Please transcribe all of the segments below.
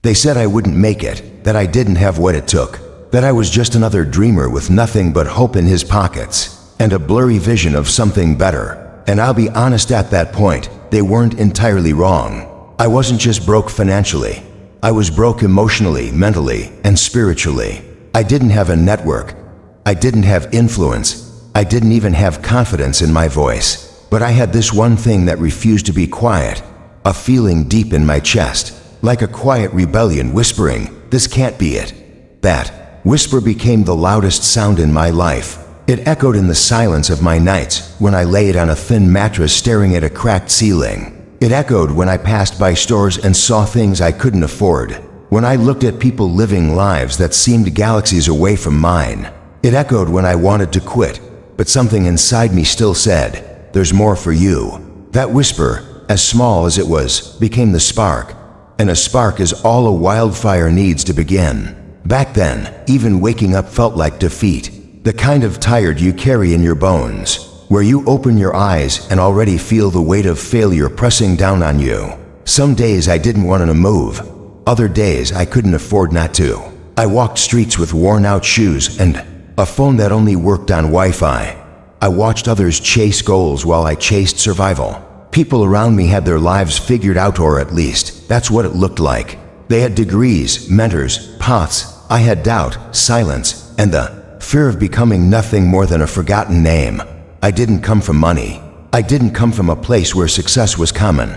They said I wouldn't make it, that I didn't have what it took, that I was just another dreamer with nothing but hope in his pockets, and a blurry vision of something better. And I'll be honest, at that point, they weren't entirely wrong. I wasn't just broke financially. I was broke emotionally, mentally, and spiritually. I didn't have a network. I didn't have influence. I didn't even have confidence in my voice. But I had this one thing that refused to be quiet, a feeling deep in my chest, like a quiet rebellion whispering, "This can't be it." That whisper became the loudest sound in my life. It echoed in the silence of my nights when I laid on a thin mattress staring at a cracked ceiling. It echoed when I passed by stores and saw things I couldn't afford, when I looked at people living lives that seemed galaxies away from mine. It echoed when I wanted to quit, but something inside me still said, "There's more for you." That whisper, as small as it was, became the spark, and a spark is all a wildfire needs to begin. Back then, even waking up felt like defeat, the kind of tired you carry in your bones, where you open your eyes and already feel the weight of failure pressing down on you. Some days I didn't want to move. Other days I couldn't afford not to. I walked streets with worn-out shoes and a phone that only worked on Wi-Fi. I watched others chase goals while I chased survival. People around me had their lives figured out, or at least that's what it looked like. They had degrees, mentors, paths. I had doubt, silence, and the fear of becoming nothing more than a forgotten name. I didn't come from money. I didn't come from a place where success was common.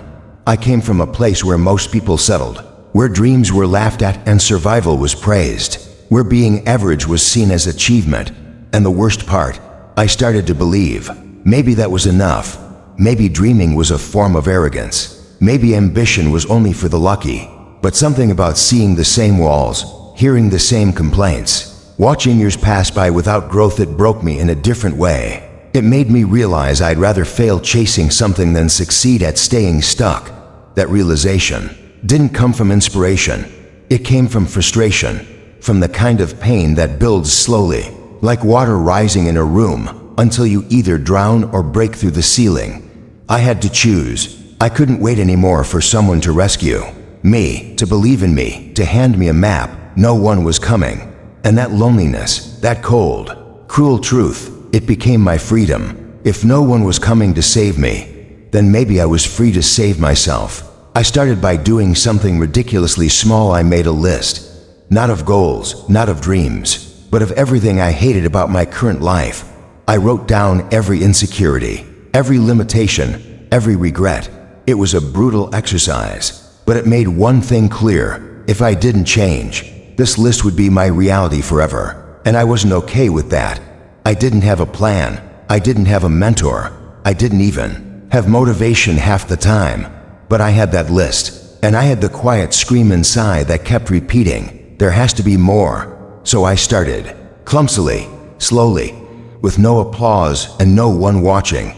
I came from a place where most people settled, where dreams were laughed at and survival was praised, where being average was seen as achievement. And the worst part, I started to believe maybe that was enough. Maybe dreaming was a form of arrogance. Maybe ambition was only for the lucky. But something about seeing the same walls, hearing the same complaints, watching years pass by without growth, it broke me in a different way. It made me realize I'd rather fail chasing something than succeed at staying stuck. That realization didn't come from inspiration. It came from frustration, from the kind of pain that builds slowly, like water rising in a room, until you either drown or break through the ceiling. I had to choose. I couldn't wait anymore for someone to rescue me, to believe in me, to hand me a map. No one was coming. And that loneliness, that cold, cruel truth, it became my freedom. If no one was coming to save me, then maybe I was free to save myself. I started by doing something ridiculously small. I made a list, not of goals, not of dreams, but of everything I hated about my current life. I wrote down every insecurity, every limitation, every regret. It was a brutal exercise, but it made one thing clear: if I didn't change, this list would be my reality forever. And I wasn't okay with that. I didn't have a plan. I didn't have a mentor. I didn't even have motivation half the time. But I had that list, and I had the quiet scream inside that kept repeating, "There has to be more." So I started, clumsily, slowly, with no applause and no one watching.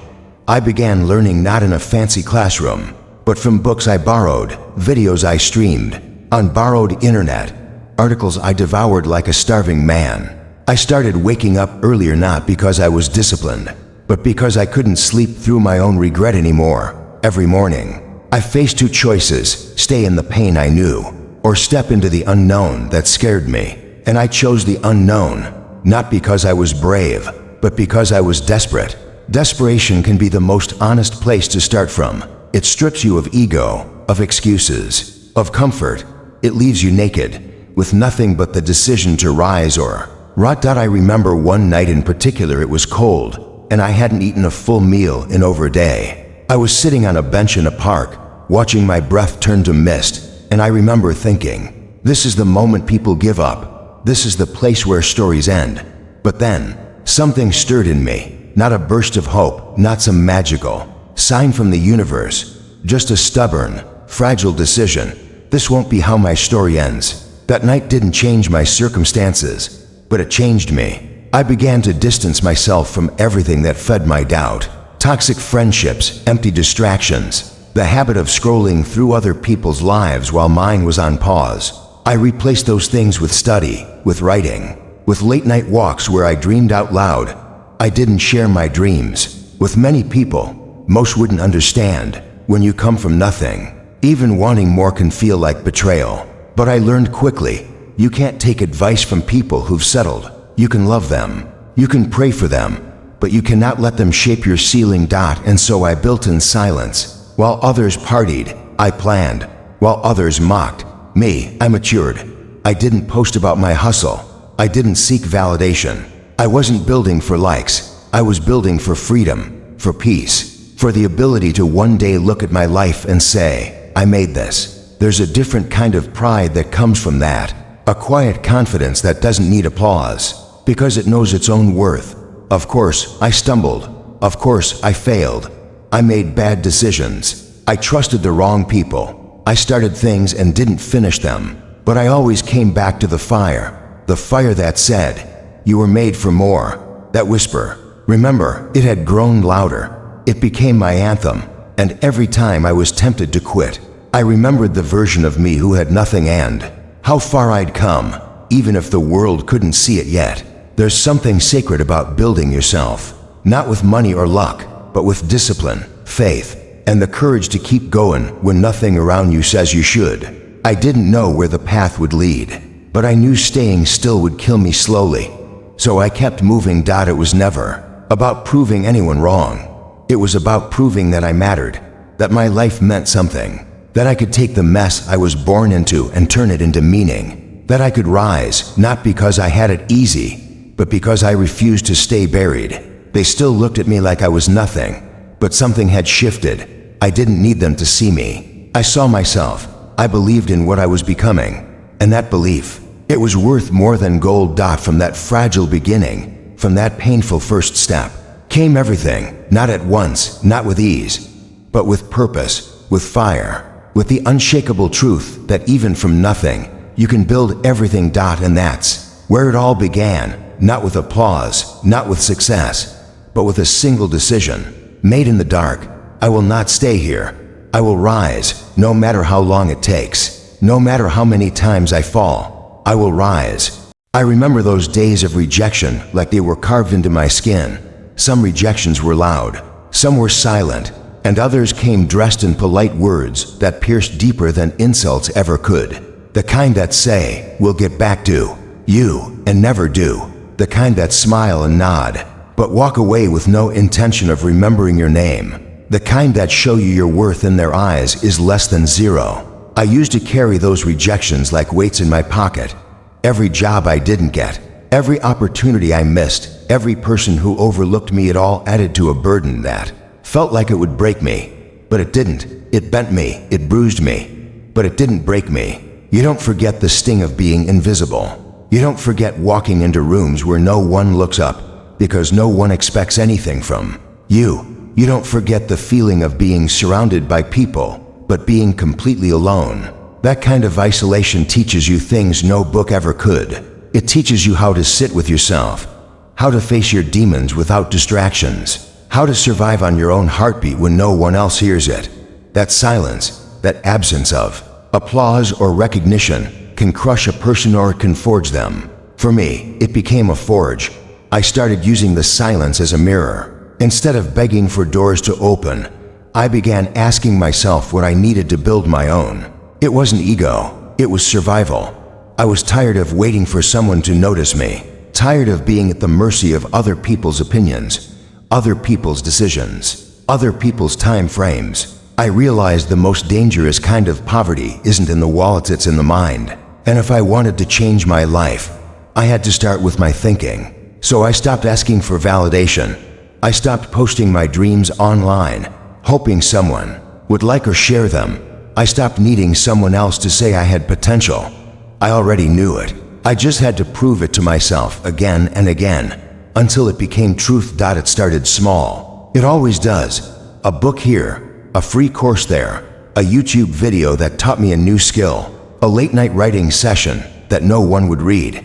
I began learning not in a fancy classroom, but from books I borrowed, videos I streamed, on borrowed internet, articles I devoured like a starving man. I started waking up earlier not because I was disciplined, but because I couldn't sleep through my own regret anymore. Every morning, I faced two choices: stay in the pain I knew, or step into the unknown that scared me. And I chose the unknown, not because I was brave, but because I was desperate. Desperation can be the most honest place to start from. It strips you of ego, of excuses, of comfort. It leaves you naked, with nothing but the decision to rise or rot. I remember one night in particular. It was cold, and I hadn't eaten a full meal in over a day. I was sitting on a bench in a park, watching my breath turn to mist, and I remember thinking, this is the moment people give up. This is the place where stories end. But then, something stirred in me. Not a burst of hope, not some magical sign from the universe, just a stubborn, fragile decision. This won't be how my story ends. That night didn't change my circumstances, but it changed me. I began to distance myself from everything that fed my doubt. Toxic friendships, empty distractions, the habit of scrolling through other people's lives while mine was on pause. I replaced those things with study, with writing, with late-night walks where I dreamed out loud. I didn't share my dreams with many people. Most wouldn't understand. When you come from nothing, even wanting more can feel like betrayal. But I learned quickly, you can't take advice from people who've settled. You can love them, you can pray for them, but you cannot let them shape your ceiling. And so I built in silence. While others partied, I planned. While others mocked me, I matured. I didn't post about my hustle. I didn't seek validation. I wasn't building for likes. I was building for freedom, for peace, for the ability to one day look at my life and say, I made this. There's a different kind of pride that comes from that. A quiet confidence that doesn't need applause, because it knows its own worth. Of course, I stumbled. Of course, I failed. I made bad decisions. I trusted the wrong people. I started things and didn't finish them. But I always came back to the fire that said, you were made for more. That whisper, remember, it had grown louder. It became my anthem. And every time I was tempted to quit, I remembered the version of me who had nothing and how far I'd come, even if the world couldn't see it yet. There's something sacred about building yourself, not with money or luck, but with discipline, faith, and the courage to keep going when nothing around you says you should. I didn't know where the path would lead, but I knew staying still would kill me slowly. So I kept moving. It was never about proving anyone wrong. It was about proving that I mattered, that my life meant something, that I could take the mess I was born into and turn it into meaning, that I could rise, not because I had it easy, but because I refused to stay buried. They still looked at me like I was nothing, but something had shifted. I didn't need them to see me. I saw myself. I believed in what I was becoming. And that belief, it was worth more than gold. From that fragile beginning, from that painful first step, came everything, not at once, not with ease, but with purpose, with fire, with the unshakable truth that even from nothing, you can build everything. And that's where it all began. Not with applause, not with success, but with a single decision, made in the dark. I will not stay here. I will rise, no matter how long it takes, no matter how many times I fall. I will rise. I remember those days of rejection like they were carved into my skin. Some rejections were loud, some were silent, and others came dressed in polite words that pierced deeper than insults ever could. The kind that say, we'll get back to you, and never do. The kind that smile and nod, but walk away with no intention of remembering your name. The kind that show you your worth in their eyes is less than zero. I used to carry those rejections like weights in my pocket. Every job I didn't get, every opportunity I missed, every person who overlooked me, it all added to a burden that felt like it would break me. But it didn't. It bent me, it bruised me, but it didn't break me. You don't forget the sting of being invisible. You don't forget walking into rooms where no one looks up because no one expects anything from you. You don't forget the feeling of being surrounded by people, but being completely alone. That kind of isolation teaches you things no book ever could. It teaches you how to sit with yourself, how to face your demons without distractions, how to survive on your own heartbeat when no one else hears it. That silence, that absence of applause or recognition, can crush a person or it can forge them. For me, it became a forge. I started using the silence as a mirror. Instead of begging for doors to open, I began asking myself what I needed to build my own. It wasn't ego, it was survival. I was tired of waiting for someone to notice me, tired of being at the mercy of other people's opinions, other people's decisions, other people's time frames. I realized the most dangerous kind of poverty isn't in the wallet, it's in the mind. And if I wanted to change my life, I had to start with my thinking. So I stopped asking for validation. I stopped posting my dreams online, hoping someone would like or share them. I stopped needing someone else to say I had potential. I already knew it. I just had to prove it to myself again and again, until it became truth. It started small. It always does. A book here, a free course there, a YouTube video that taught me a new skill, a late-night writing session that no one would read,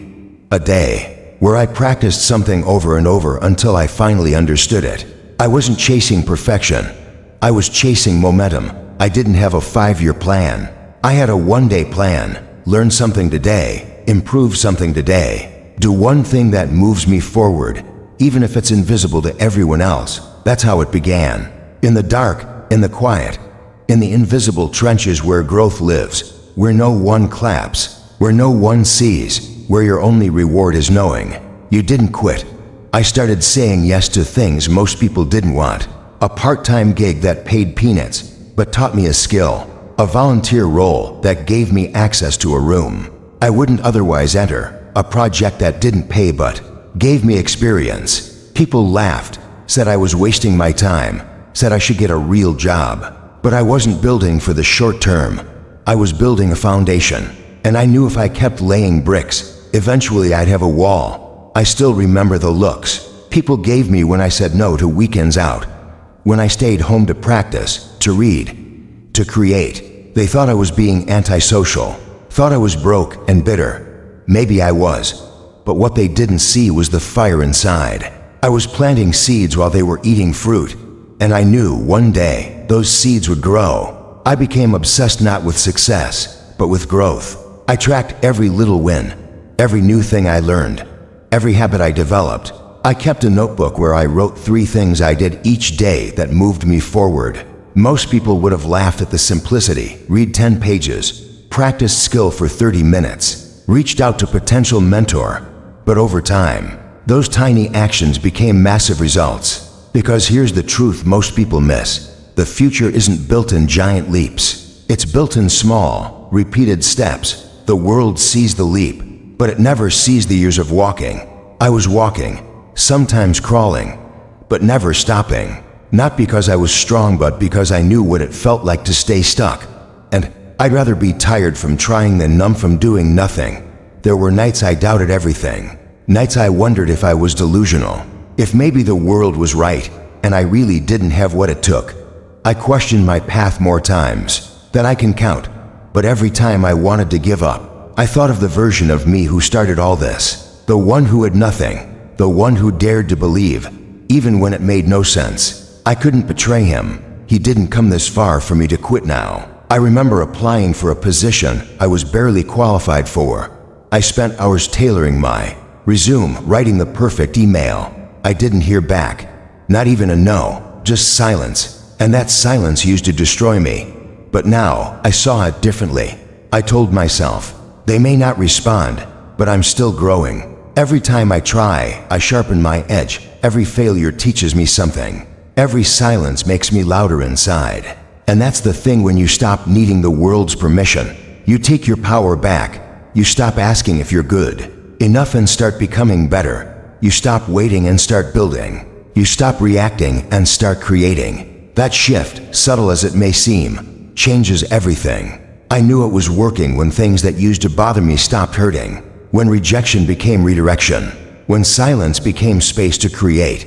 a day where I practiced something over and over until I finally understood it. I wasn't chasing perfection. I was chasing momentum. I didn't have a 5-year plan. I had a one-day plan. Learn something today, improve something today, do one thing that moves me forward, even if it's invisible to everyone else. That's how it began. In the dark, in the quiet, in the invisible trenches where growth lives. where no one claps, where no one sees, where your only reward is knowing. You didn't quit. I started saying yes to things most people didn't want. A part-time gig that paid peanuts, but taught me a skill. A volunteer role that gave me access to a room I wouldn't otherwise enter. A project that didn't pay but gave me experience. People laughed, said I was wasting my time, said I should get a real job. But I wasn't building for the short term. I was building a foundation. And I knew if I kept laying bricks, eventually I'd have a wall. I still remember the looks people gave me when I said no to weekends out. When I stayed home to practice, to read, to create. They thought I was being antisocial, thought I was broke and bitter. Maybe I was, but what they didn't see was the fire inside. I was planting seeds while they were eating fruit, and I knew one day those seeds would grow. I became obsessed not with success, but with growth. I tracked every little win, every new thing I learned, every habit I developed. I kept a notebook where I wrote 3 things I did each day that moved me forward. Most people would have laughed at the simplicity. Read 10 pages, practiced skill for 30 minutes, reached out to potential mentor. But over time, those tiny actions became massive results. Because here's the truth most people miss. The future isn't built in giant leaps. It's built in small, repeated steps. The world sees the leap, but it never sees the years of walking. I was walking, sometimes crawling, but never stopping. Not because I was strong, but because I knew what it felt like to stay stuck. And I'd rather be tired from trying than numb from doing nothing. There were nights I doubted everything. Nights I wondered if I was delusional, if maybe the world was right, and I really didn't have what it took. I questioned my path more times than I can count, but every time I wanted to give up, I thought of the version of me who started all this. The one who had nothing, the one who dared to believe, even when it made no sense. I couldn't betray him. He didn't come this far for me to quit now. I remember applying for a position I was barely qualified for. I spent hours tailoring my resume, writing the perfect email. I didn't hear back. Not even a no, just silence. And that silence used to destroy me. But now, I saw it differently. I told myself, they may not respond, but I'm still growing. Every time I try, I sharpen my edge. Every failure teaches me something. Every silence makes me louder inside. And that's the thing when you stop needing the world's permission. You take your power back. You stop asking if you're good enough and start becoming better. You stop waiting and start building. You stop reacting and start creating. That shift, subtle as it may seem, changes everything. I knew it was working when things that used to bother me stopped hurting. When rejection became redirection. When silence became space to create.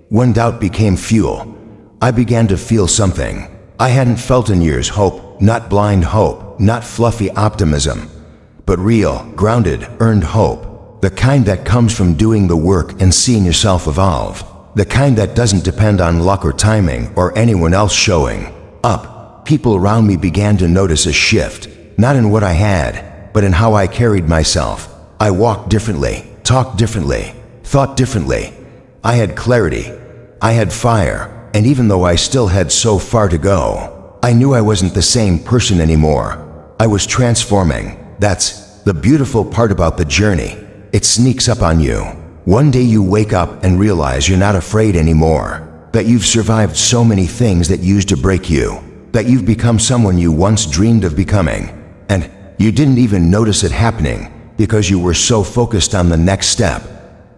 When doubt became fuel. I began to feel something I hadn't felt in years. Hope, not blind hope, not fluffy optimism, but real, grounded, earned hope. The kind that comes from doing the work and seeing yourself evolve. The kind that doesn't depend on luck or timing or anyone else showing up. People around me began to notice a shift, not in what I had, but in how I carried myself. I walked differently, talked differently, thought differently. I had clarity, I had fire, and even though I still had so far to go, I knew I wasn't the same person anymore. I was transforming. That's the beautiful part about the journey. It sneaks up on you. One day you wake up and realize you're not afraid anymore, that you've survived so many things that used to break you, that you've become someone you once dreamed of becoming, and you didn't even notice it happening because you were so focused on the next step.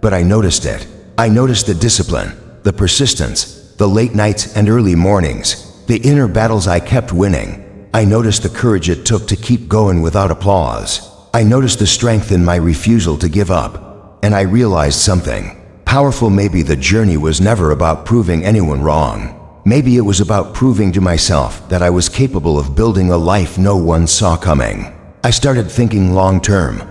But I noticed it. I noticed the discipline, the persistence, the late nights and early mornings, the inner battles I kept winning. I noticed the courage it took to keep going without applause. I noticed the strength in my refusal to give up. And I realized something powerful. Maybe the journey was never about proving anyone wrong. Maybe it was about proving to myself that I was capable of building a life no one saw coming. I started thinking long term.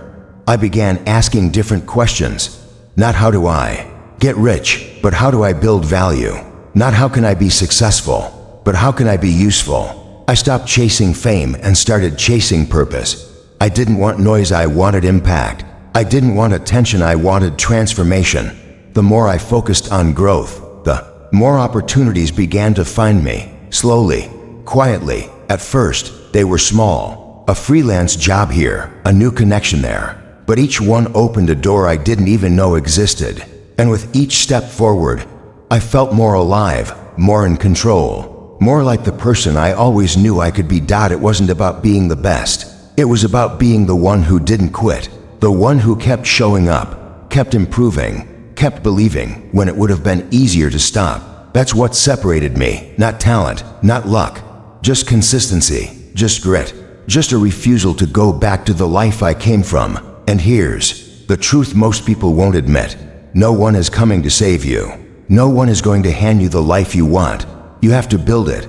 I began asking different questions. Not how do I get rich, but how do I build value? Not how can I be successful, but how can I be useful? I stopped chasing fame and started chasing purpose. I didn't want noise, I wanted impact. I didn't want attention, I wanted transformation. The more I focused on growth, the more opportunities began to find me. Slowly, quietly. At first, they were small. A freelance job here, a new connection there. But each one opened a door I didn't even know existed. And with each step forward, I felt more alive, more in control, more like the person I always knew I could be. It wasn't about being the best. It was about being the one who didn't quit, the one who kept showing up, kept improving, kept believing when it would have been easier to stop. That's what separated me, not talent, not luck, just consistency, just grit, just a refusal to go back to the life I came from. And here's the truth most people won't admit. No one is coming to save you. No one is going to hand you the life you want. You have to build it,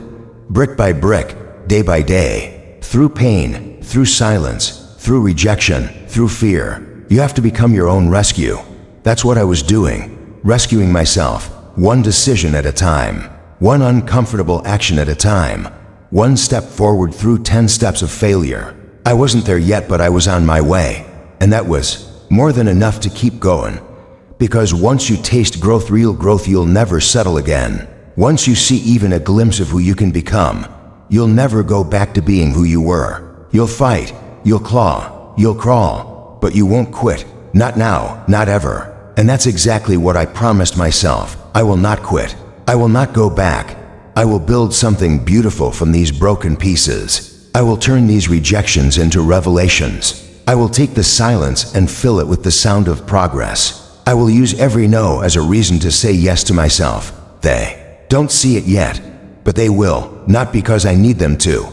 brick by brick, day by day, through pain, through silence, through rejection, through fear. You have to become your own rescue. That's what I was doing, rescuing myself, one decision at a time, one uncomfortable action at a time, one step forward through 10 steps of failure. I wasn't there yet, but I was on my way. And that was more than enough to keep going. Because once you taste growth, real growth, you'll never settle again. Once you see even a glimpse of who you can become, you'll never go back to being who you were. You'll fight, you'll claw, you'll crawl, but you won't quit. Not now, not ever. And that's exactly what I promised myself. I will not quit. I will not go back. I will build something beautiful from these broken pieces. I will turn these rejections into revelations. I will take the silence and fill it with the sound of progress. I will use every no as a reason to say yes to myself. They don't see it yet, but they will, not because I need them to,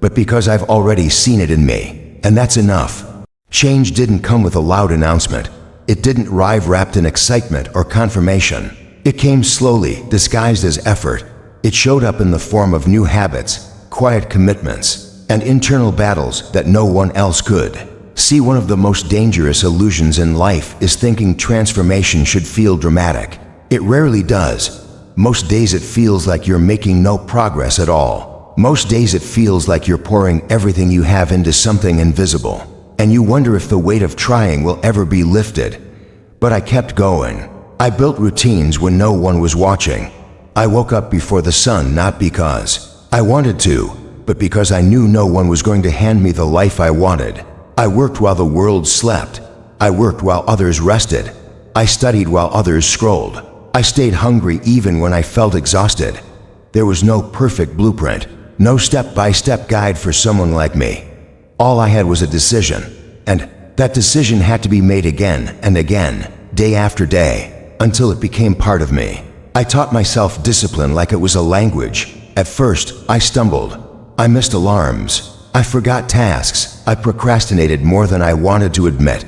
but because I've already seen it in me. And that's enough. Change didn't come with a loud announcement. It didn't arrive wrapped in excitement or confirmation. It came slowly, disguised as effort. It showed up in the form of new habits, quiet commitments, and internal battles that no one else could. See, one of the most dangerous illusions in life is thinking transformation should feel dramatic. It rarely does. Most days it feels like you're making no progress at all. Most days it feels like you're pouring everything you have into something invisible. And you wonder if the weight of trying will ever be lifted. But I kept going. I built routines when no one was watching. I woke up before the sun, not because I wanted to, but because I knew no one was going to hand me the life I wanted. I worked while the world slept. I worked while others rested. I studied while others scrolled. I stayed hungry even when I felt exhausted. There was no perfect blueprint, no step-by-step guide for someone like me. All I had was a decision, and that decision had to be made again and again, day after day, until it became part of me. I taught myself discipline like it was a language. At first, I stumbled. I missed alarms. I forgot tasks. I procrastinated more than I wanted to admit.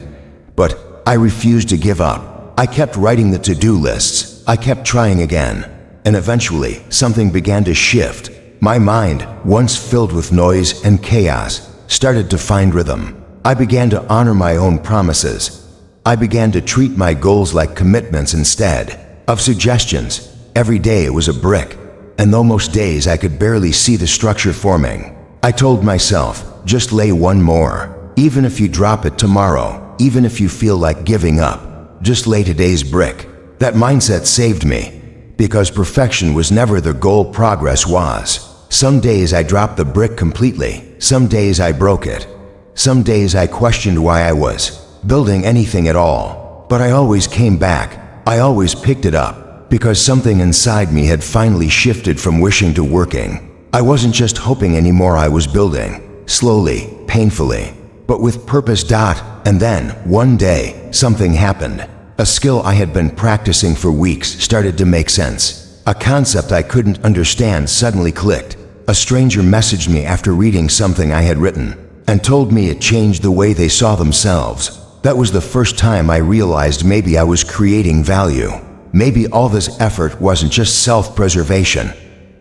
But I refused to give up. I kept writing the to-do lists. I kept trying again. And eventually, something began to shift. My mind, once filled with noise and chaos, started to find rhythm. I began to honor my own promises. I began to treat my goals like commitments instead of suggestions. Every day it was a brick. And though most days I could barely see the structure forming, I told myself, just lay one more. Even if you drop it tomorrow, even if you feel like giving up, just lay today's brick. That mindset saved me, because perfection was never the goal, progress was. Some days I dropped the brick completely. Some days I broke it. Some days I questioned why I was building anything at all. But I always came back. I always picked it up, because something inside me had finally shifted from wishing to working. I wasn't just hoping anymore, I was building, slowly, painfully, but with purpose. And then, one day, something happened. A skill I had been practicing for weeks started to make sense. A concept I couldn't understand suddenly clicked. A stranger messaged me after reading something I had written, and told me it changed the way they saw themselves. That was the first time I realized maybe I was creating value. Maybe all this effort wasn't just self-preservation.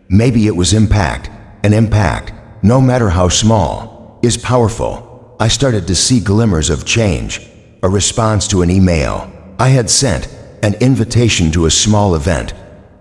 Maybe it was impact, and impact, no matter how small, is powerful. I started to see glimmers of change, a response to an email I had sent, an invitation to a small event,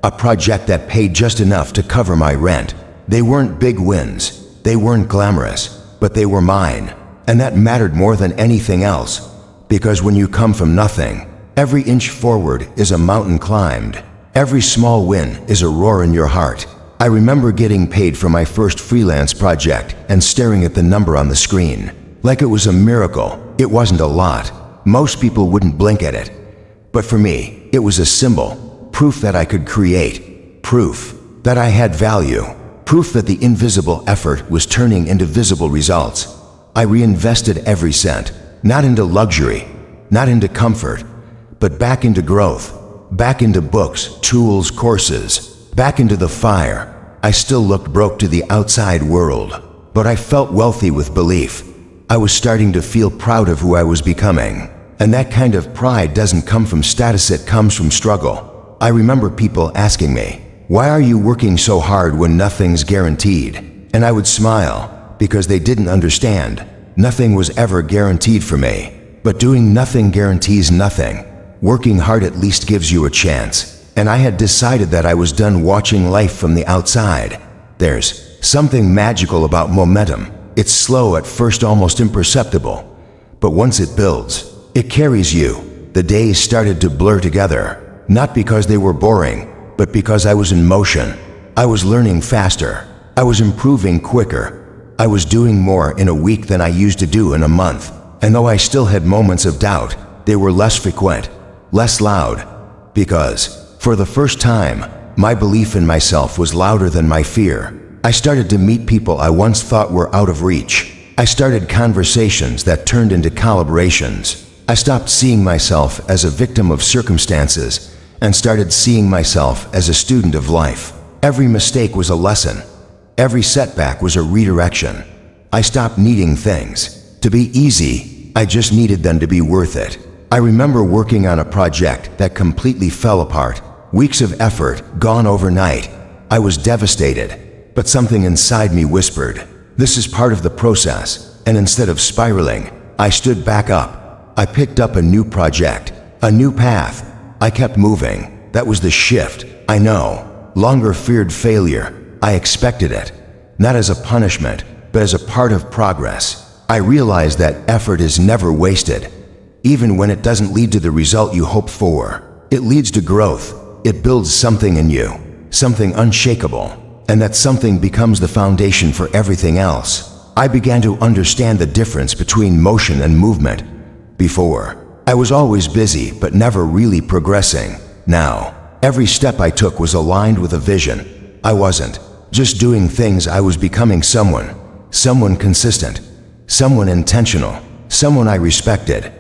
a project that paid just enough to cover my rent. They weren't big wins, they weren't glamorous, but they were mine, and that mattered more than anything else, because when you come from nothing, every inch forward is a mountain climbed. Every small win is a roar in your heart. I remember getting paid for my first freelance project and staring at the number on the screen. Like it was a miracle. It wasn't a lot. Most people wouldn't blink at it. But for me, it was a symbol. Proof that I could create. Proof that I had value. Proof that the invisible effort was turning into visible results. I reinvested every cent, not into luxury, not into comfort, but back into growth, back into books, tools, courses, back into the fire. I still looked broke to the outside world, but I felt wealthy with belief. I was starting to feel proud of who I was becoming. And that kind of pride doesn't come from status, it comes from struggle. I remember people asking me, "Why are you working so hard when nothing's guaranteed?" And I would smile, because they didn't understand. Nothing was ever guaranteed for me. But doing nothing guarantees nothing. Working hard at least gives you a chance. And I had decided that I was done watching life from the outside. There's something magical about momentum. It's slow at first, almost imperceptible. But once it builds, it carries you. The days started to blur together, not because they were boring, but because I was in motion. I was learning faster. I was improving quicker. I was doing more in a week than I used to do in a month. And though I still had moments of doubt, they were less frequent, less loud. Because, for the first time, my belief in myself was louder than my fear. I started to meet people I once thought were out of reach. I started conversations that turned into collaborations. I stopped seeing myself as a victim of circumstances and started seeing myself as a student of life. Every mistake was a lesson. Every setback was a redirection. I stopped needing things to be easy. I just needed them to be worth it. I remember working on a project that completely fell apart. Weeks of effort gone overnight. I was devastated, but something inside me whispered, "This is part of the process." And instead of spiraling, I stood back up. I picked up a new project, a new path. I kept moving. That was the shift. I know. Longer feared failure. I expected it. Not as a punishment, but as a part of progress. I realized that effort is never wasted. Even when it doesn't lead to the result you hoped for, it leads to growth. It builds something in you, something unshakable, and that something becomes the foundation for everything else. I began to understand the difference between motion and movement. Before, I was always busy but never really progressing. Now, every step I took was aligned with a vision. I wasn't just doing things, I was becoming someone consistent, someone intentional, someone I respected.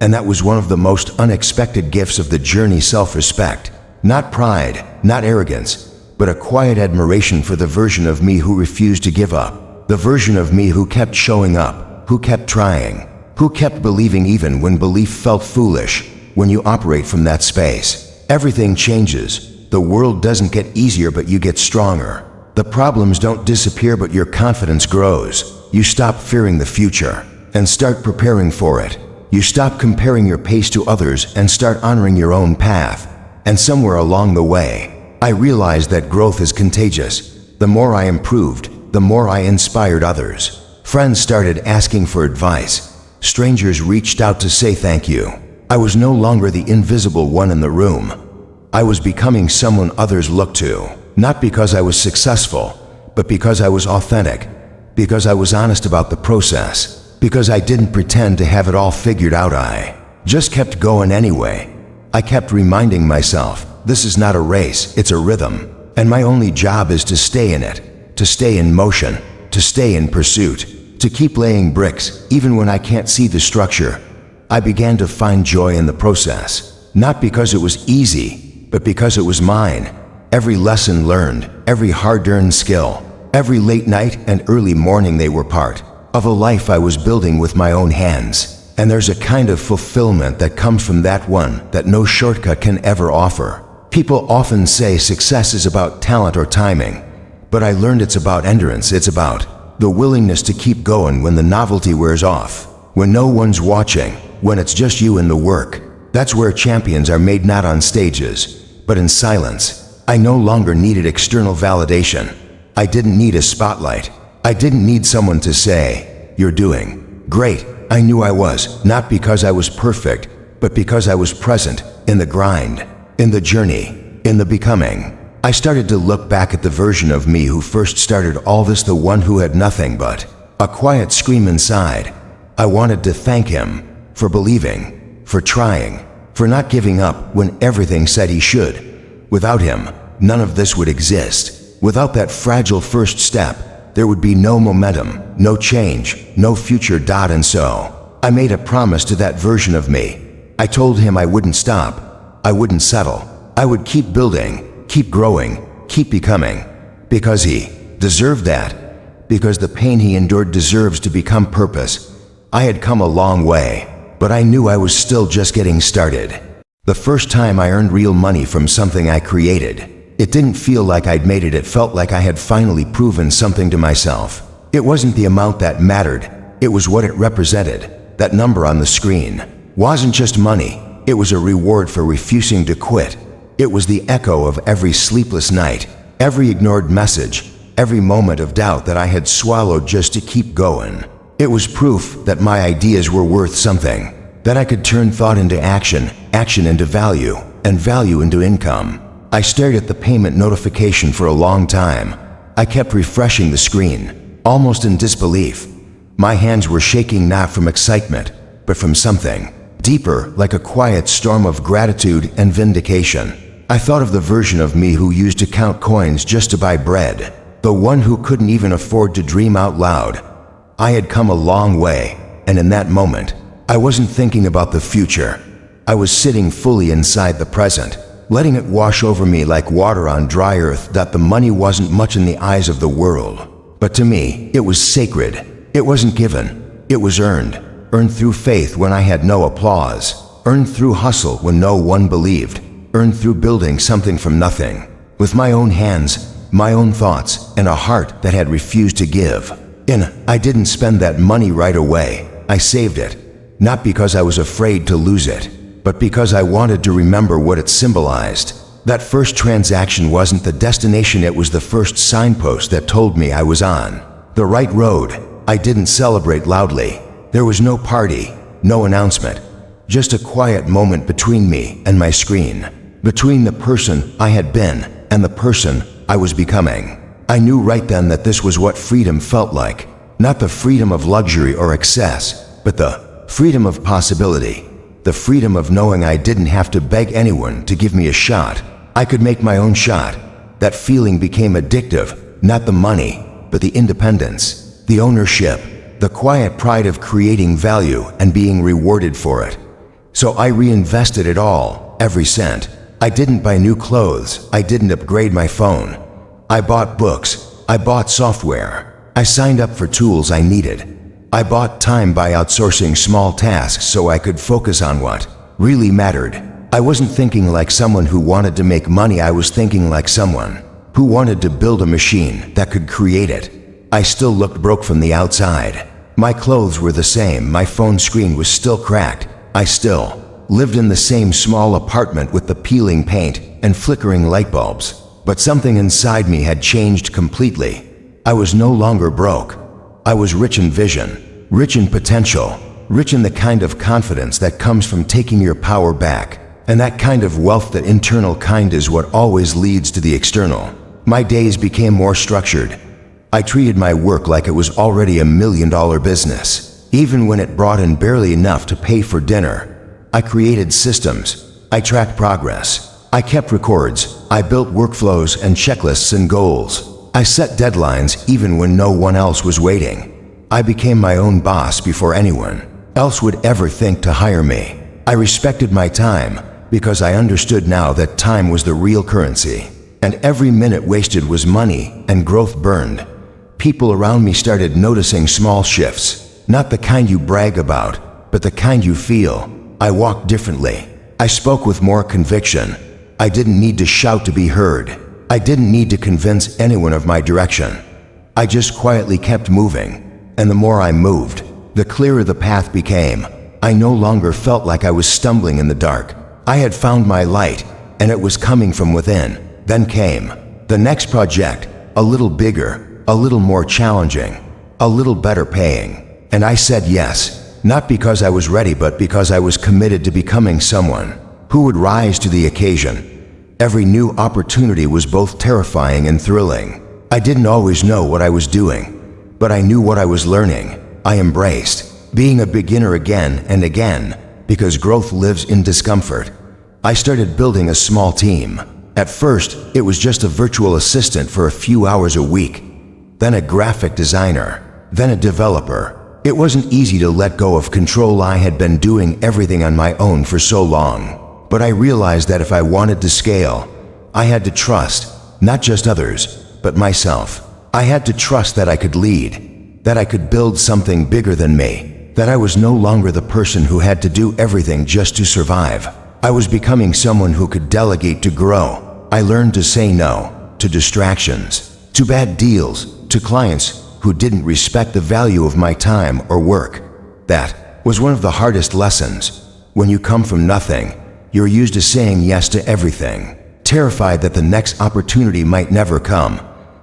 And that was one of the most unexpected gifts of the journey: self-respect. Not pride, not arrogance, but a quiet admiration for the version of me who refused to give up. The version of me who kept showing up, who kept trying, who kept believing even when belief felt foolish. When you operate from that space, everything changes. The world doesn't get easier, but you get stronger. The problems don't disappear, but your confidence grows. You stop fearing the future and start preparing for it. You stop comparing your pace to others and start honoring your own path. And somewhere along the way, I realized that growth is contagious. The more I improved, the more I inspired others. Friends started asking for advice. Strangers reached out to say thank you. I was no longer the invisible one in the room. I was becoming someone others looked to, not because I was successful, but because I was authentic, because I was honest about the process, because I didn't pretend to have it all figured out. I just kept going anyway. I kept reminding myself, this is not a race, it's a rhythm, and my only job is to stay in it, to stay in motion, to stay in pursuit, to keep laying bricks, even when I can't see the structure. I began to find joy in the process, not because it was easy, but because it was mine. Every lesson learned, every hard-earned skill, every late night and early morning, they were part of a life I was building with my own hands. And there's a kind of fulfillment that comes from that one that no shortcut can ever offer. People often say success is about talent or timing, but I learned it's about endurance. It's about the willingness to keep going when the novelty wears off, when no one's watching, when it's just you and the work. That's where champions are made, not on stages, but in silence. I no longer needed external validation. I didn't need a spotlight. I didn't need someone to say, "You're doing great." I knew I was, not because I was perfect, but because I was present in the grind, in the journey, in the becoming. I started to look back at the version of me who first started all this, the one who had nothing but a quiet scream inside. I wanted to thank him for believing, for trying, for not giving up when everything said he should. Without him, none of this would exist. Without that fragile first step, there would be no momentum, no change, no future. And so, I made a promise to that version of me. I told him I wouldn't stop, I wouldn't settle, I would keep building, keep growing, keep becoming, because he deserved that, because the pain he endured deserves to become purpose. I had come a long way, but I knew I was still just getting started. The first time I earned real money from something I created, it didn't feel like I'd made it. It felt like I had finally proven something to myself. It wasn't the amount that mattered, it was what it represented. That number on the screen wasn't just money, it was a reward for refusing to quit. It was the echo of every sleepless night, every ignored message, every moment of doubt that I had swallowed just to keep going. It was proof that my ideas were worth something, that I could turn thought into action, action into value, and value into income. I stared at the payment notification for a long time. I kept refreshing the screen, almost in disbelief. My hands were shaking, not from excitement, but from something deeper, like a quiet storm of gratitude and vindication. I thought of the version of me who used to count coins just to buy bread, the one who couldn't even afford to dream out loud. I had come a long way, and in that moment, I wasn't thinking about the future. I was sitting fully inside the present, letting it wash over me like water on dry earth. That the money wasn't much in the eyes of the world, but to me, it was sacred. It wasn't given, it was earned. Earned through faith when I had no applause, earned through hustle when no one believed, earned through building something from nothing, with my own hands, my own thoughts, and a heart that had refused to give. And I didn't spend that money right away. I saved it, not because I was afraid to lose it, but because I wanted to remember what it symbolized. That first transaction wasn't the destination, it was the first signpost that told me I was on the right road. I didn't celebrate loudly. There was no party, no announcement, just a quiet moment between me and my screen, between the person I had been and the person I was becoming. I knew right then that this was what freedom felt like, not the freedom of luxury or excess, but the freedom of possibility, the freedom of knowing I didn't have to beg anyone to give me a shot. I could make my own shot. That feeling became addictive, not the money, but the independence, the ownership, the quiet pride of creating value and being rewarded for it. So I reinvested it all, every cent. I didn't buy new clothes, I didn't upgrade my phone. I bought books, I bought software, I signed up for tools I needed. I bought time by outsourcing small tasks so I could focus on what really mattered. I wasn't thinking like someone who wanted to make money, I was thinking like someone who wanted to build a machine that could create it. I still looked broke from the outside. My clothes were the same, my phone screen was still cracked. I still lived in the same small apartment with the peeling paint and flickering light bulbs. But something inside me had changed completely. I was no longer broke. I was rich in vision, rich in potential, rich in the kind of confidence that comes from taking your power back. And that kind of wealth, that internal kind, is what always leads to the external. My days became more structured. I treated my work like it was already $1 million business, even when it brought in barely enough to pay for dinner. I created systems. I tracked progress. I kept records. I built workflows and checklists and goals. I set deadlines even when no one else was waiting. I became my own boss before anyone else would ever think to hire me. I respected my time because I understood now that time was the real currency, and every minute wasted was money and growth burned. People around me started noticing small shifts, not the kind you brag about, but the kind you feel. I walked differently. I spoke with more conviction. I didn't need to shout to be heard. I didn't need to convince anyone of my direction. I just quietly kept moving, and the more I moved, the clearer the path became. I no longer felt like I was stumbling in the dark. I had found my light, and it was coming from within. Then came the next project, a little bigger, a little more challenging, a little better paying. And I said yes, not because I was ready, but because I was committed to becoming someone who would rise to the occasion. Every new opportunity was both terrifying and thrilling. I didn't always know what I was doing, but I knew what I was learning. I embraced being a beginner again and again, because growth lives in discomfort. I started building a small team. At first, it was just a virtual assistant for a few hours a week, then a graphic designer, then a developer. It wasn't easy to let go of control. I had been doing everything on my own for so long. But I realized that if I wanted to scale, I had to trust, not just others, but myself. I had to trust that I could lead, that I could build something bigger than me, that I was no longer the person who had to do everything just to survive. I was becoming someone who could delegate to grow. I learned to say no to distractions, to bad deals, to clients who didn't respect the value of my time or work. That was one of the hardest lessons. When you come from nothing, you're used to saying yes to everything, terrified that the next opportunity might never come.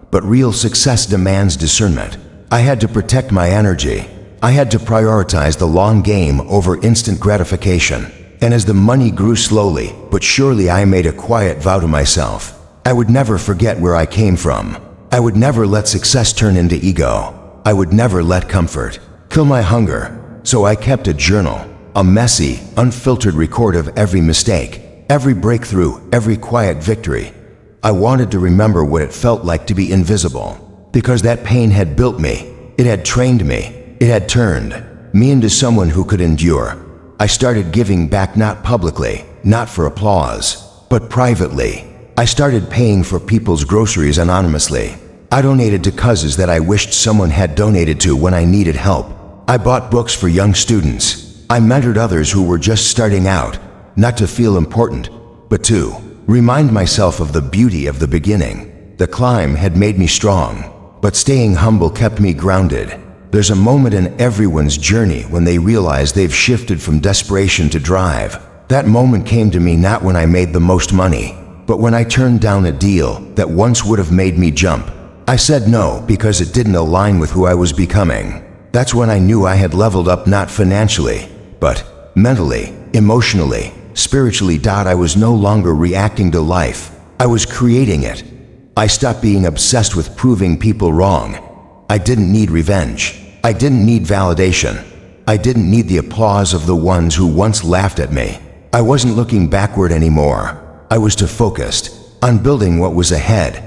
But real success demands discernment. I had to protect my energy. I had to prioritize the long game over instant gratification. And as the money grew slowly but surely, I made a quiet vow to myself. I would never forget where I came from. I would never let success turn into ego. I would never let comfort kill my hunger. So I kept a journal, a messy, unfiltered record of every mistake, every breakthrough, every quiet victory. I wanted to remember what it felt like to be invisible, because that pain had built me. It had trained me. It had turned me into someone who could endure. I started giving back, not publicly, not for applause, but privately. I started paying for people's groceries anonymously. I donated to causes that I wished someone had donated to when I needed help. I bought books for young students. I mentored others who were just starting out, not to feel important, but to remind myself of the beauty of the beginning. The climb had made me strong, but staying humble kept me grounded. There's a moment in everyone's journey when they realize they've shifted from desperation to drive. That moment came to me not when I made the most money, but when I turned down a deal that once would have made me jump. I said no because it didn't align with who I was becoming. That's when I knew I had leveled up, not financially, but mentally, emotionally, spiritually. I was no longer reacting to life. I was creating it. I stopped being obsessed with proving people wrong. I didn't need revenge. I didn't need validation. I didn't need the applause of the ones who once laughed at me. I wasn't looking backward anymore. I was too focused on building what was ahead.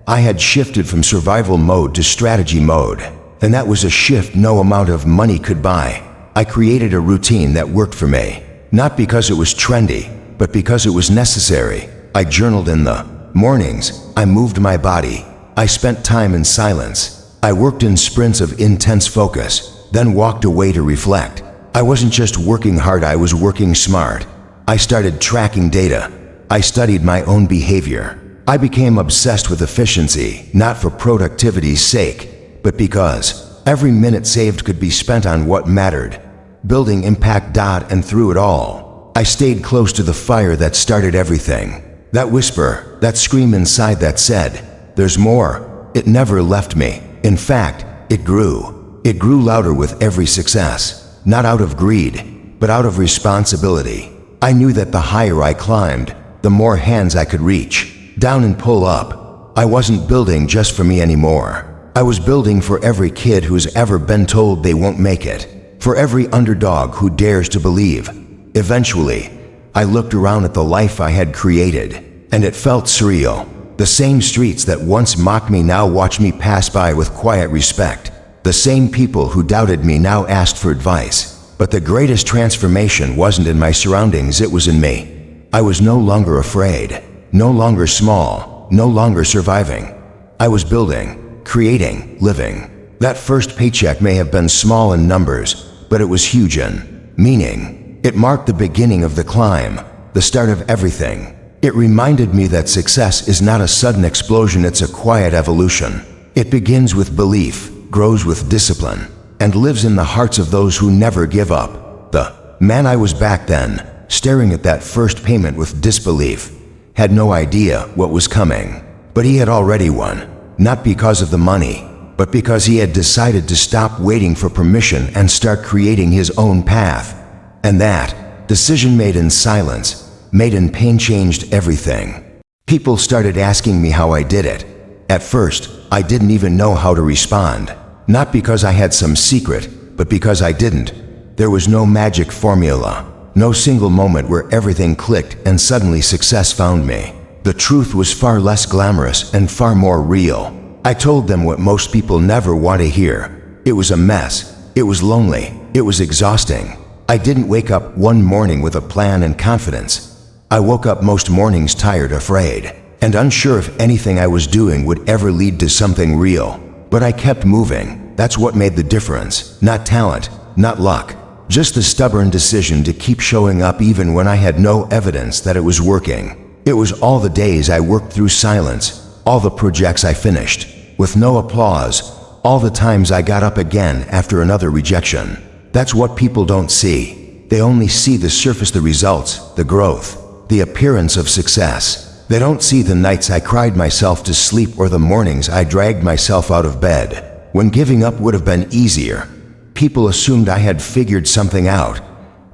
I had shifted from survival mode to strategy mode, and that was a shift no amount of money could buy. I created a routine that worked for me, not because it was trendy, but because it was necessary. I journaled in the mornings. I moved my body. I spent time in silence. I worked in sprints of intense focus, then walked away to reflect. I wasn't just working hard, I was working smart. I started tracking data. I studied my own behavior. I became obsessed with efficiency, not for productivity's sake, but because every minute saved could be spent on what mattered, building impact. And through it all, I stayed close to the fire that started everything. That whisper, that scream inside that said, "There's more," it never left me. In fact, it grew. It grew louder with every success, not out of greed, but out of responsibility. I knew that the higher I climbed, the more hands I could reach down and pull up. I wasn't building just for me anymore. I was building for every kid who's ever been told they won't make it, for every underdog who dares to believe. Eventually, I looked around at the life I had created, and it felt surreal. The same streets that once mocked me now watched me pass by with quiet respect. The same people who doubted me now asked for advice. But the greatest transformation wasn't in my surroundings, it was in me. I was no longer afraid, no longer small, no longer surviving. I was building, creating, living. That first paycheck may have been small in numbers, but it was huge in meaning. It marked the beginning of the climb, the start of everything. It reminded me that success is not a sudden explosion, it's a quiet evolution. It begins with belief, grows with discipline, and lives in the hearts of those who never give up. The man I was back then, staring at that first payment with disbelief, had no idea what was coming. But he had already won, not because of the money, but because he had decided to stop waiting for permission and start creating his own path. And that decision, made in silence, made in pain, changed everything. People started asking me how I did it. At first, I didn't even know how to respond. Not because I had some secret, but because I didn't. There was no magic formula, no single moment where everything clicked and suddenly success found me. The truth was far less glamorous and far more real. I told them what most people never want to hear. It was a mess. It was lonely. It was exhausting. I didn't wake up one morning with a plan and confidence. I woke up most mornings tired, afraid, and unsure if anything I was doing would ever lead to something real. But I kept moving. That's what made the difference. Not talent, not luck, just the stubborn decision to keep showing up even when I had no evidence that it was working. It was all the days I worked through silence, all the projects I finished with no applause, all the times I got up again after another rejection. That's what people don't see. They only see the surface, the results, the growth, the appearance of success. They don't see the nights I cried myself to sleep or the mornings I dragged myself out of bed when giving up would have been easier. People assumed I had figured something out,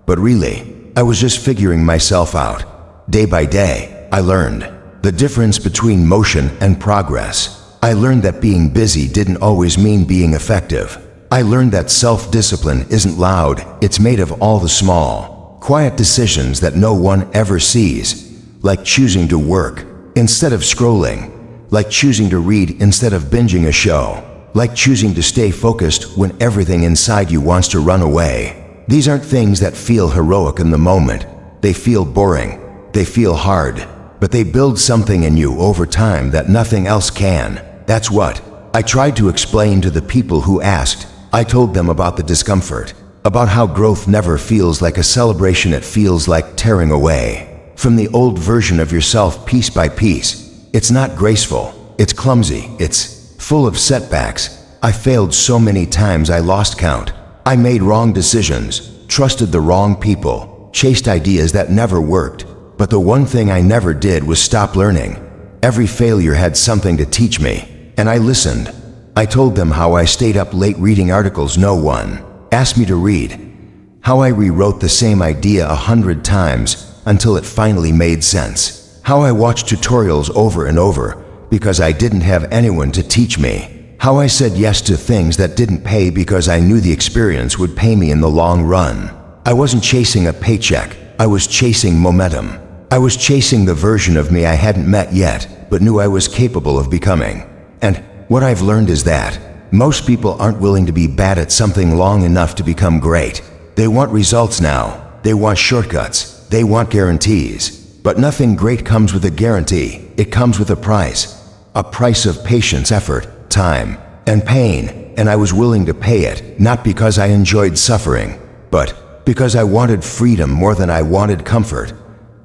but really, I was just figuring myself out. Day by day, I learned the difference between motion and progress. I learned that being busy didn't always mean being effective. I learned that self-discipline isn't loud, it's made of all the small, quiet decisions that no one ever sees, like choosing to work instead of scrolling, like choosing to read instead of binging a show, like choosing to stay focused when everything inside you wants to run away. These aren't things that feel heroic in the moment. They feel boring. They feel hard. But they build something in you over time that nothing else can. That's what I tried to explain to the people who asked. I told them about the discomfort, about how growth never feels like a celebration, it feels like tearing away from the old version of yourself piece by piece. It's not graceful, it's clumsy, it's full of setbacks. I failed so many times I lost count. I made wrong decisions, trusted the wrong people, chased ideas that never worked. But the one thing I never did was stop learning. Every failure had something to teach me, and I listened. I told them how I stayed up late reading articles no one asked me to read, how I rewrote the same idea 100 times until it finally made sense, how I watched tutorials over and over because I didn't have anyone to teach me, how I said yes to things that didn't pay because I knew the experience would pay me in the long run. I wasn't chasing a paycheck, I was chasing momentum. I was chasing the version of me I hadn't met yet, but knew I was capable of becoming. And what I've learned is that most people aren't willing to be bad at something long enough to become great. They want results now. They want shortcuts. They want guarantees. But nothing great comes with a guarantee. It comes with a price of patience, effort, time, and pain. And I was willing to pay it, not because I enjoyed suffering, but because I wanted freedom more than I wanted comfort.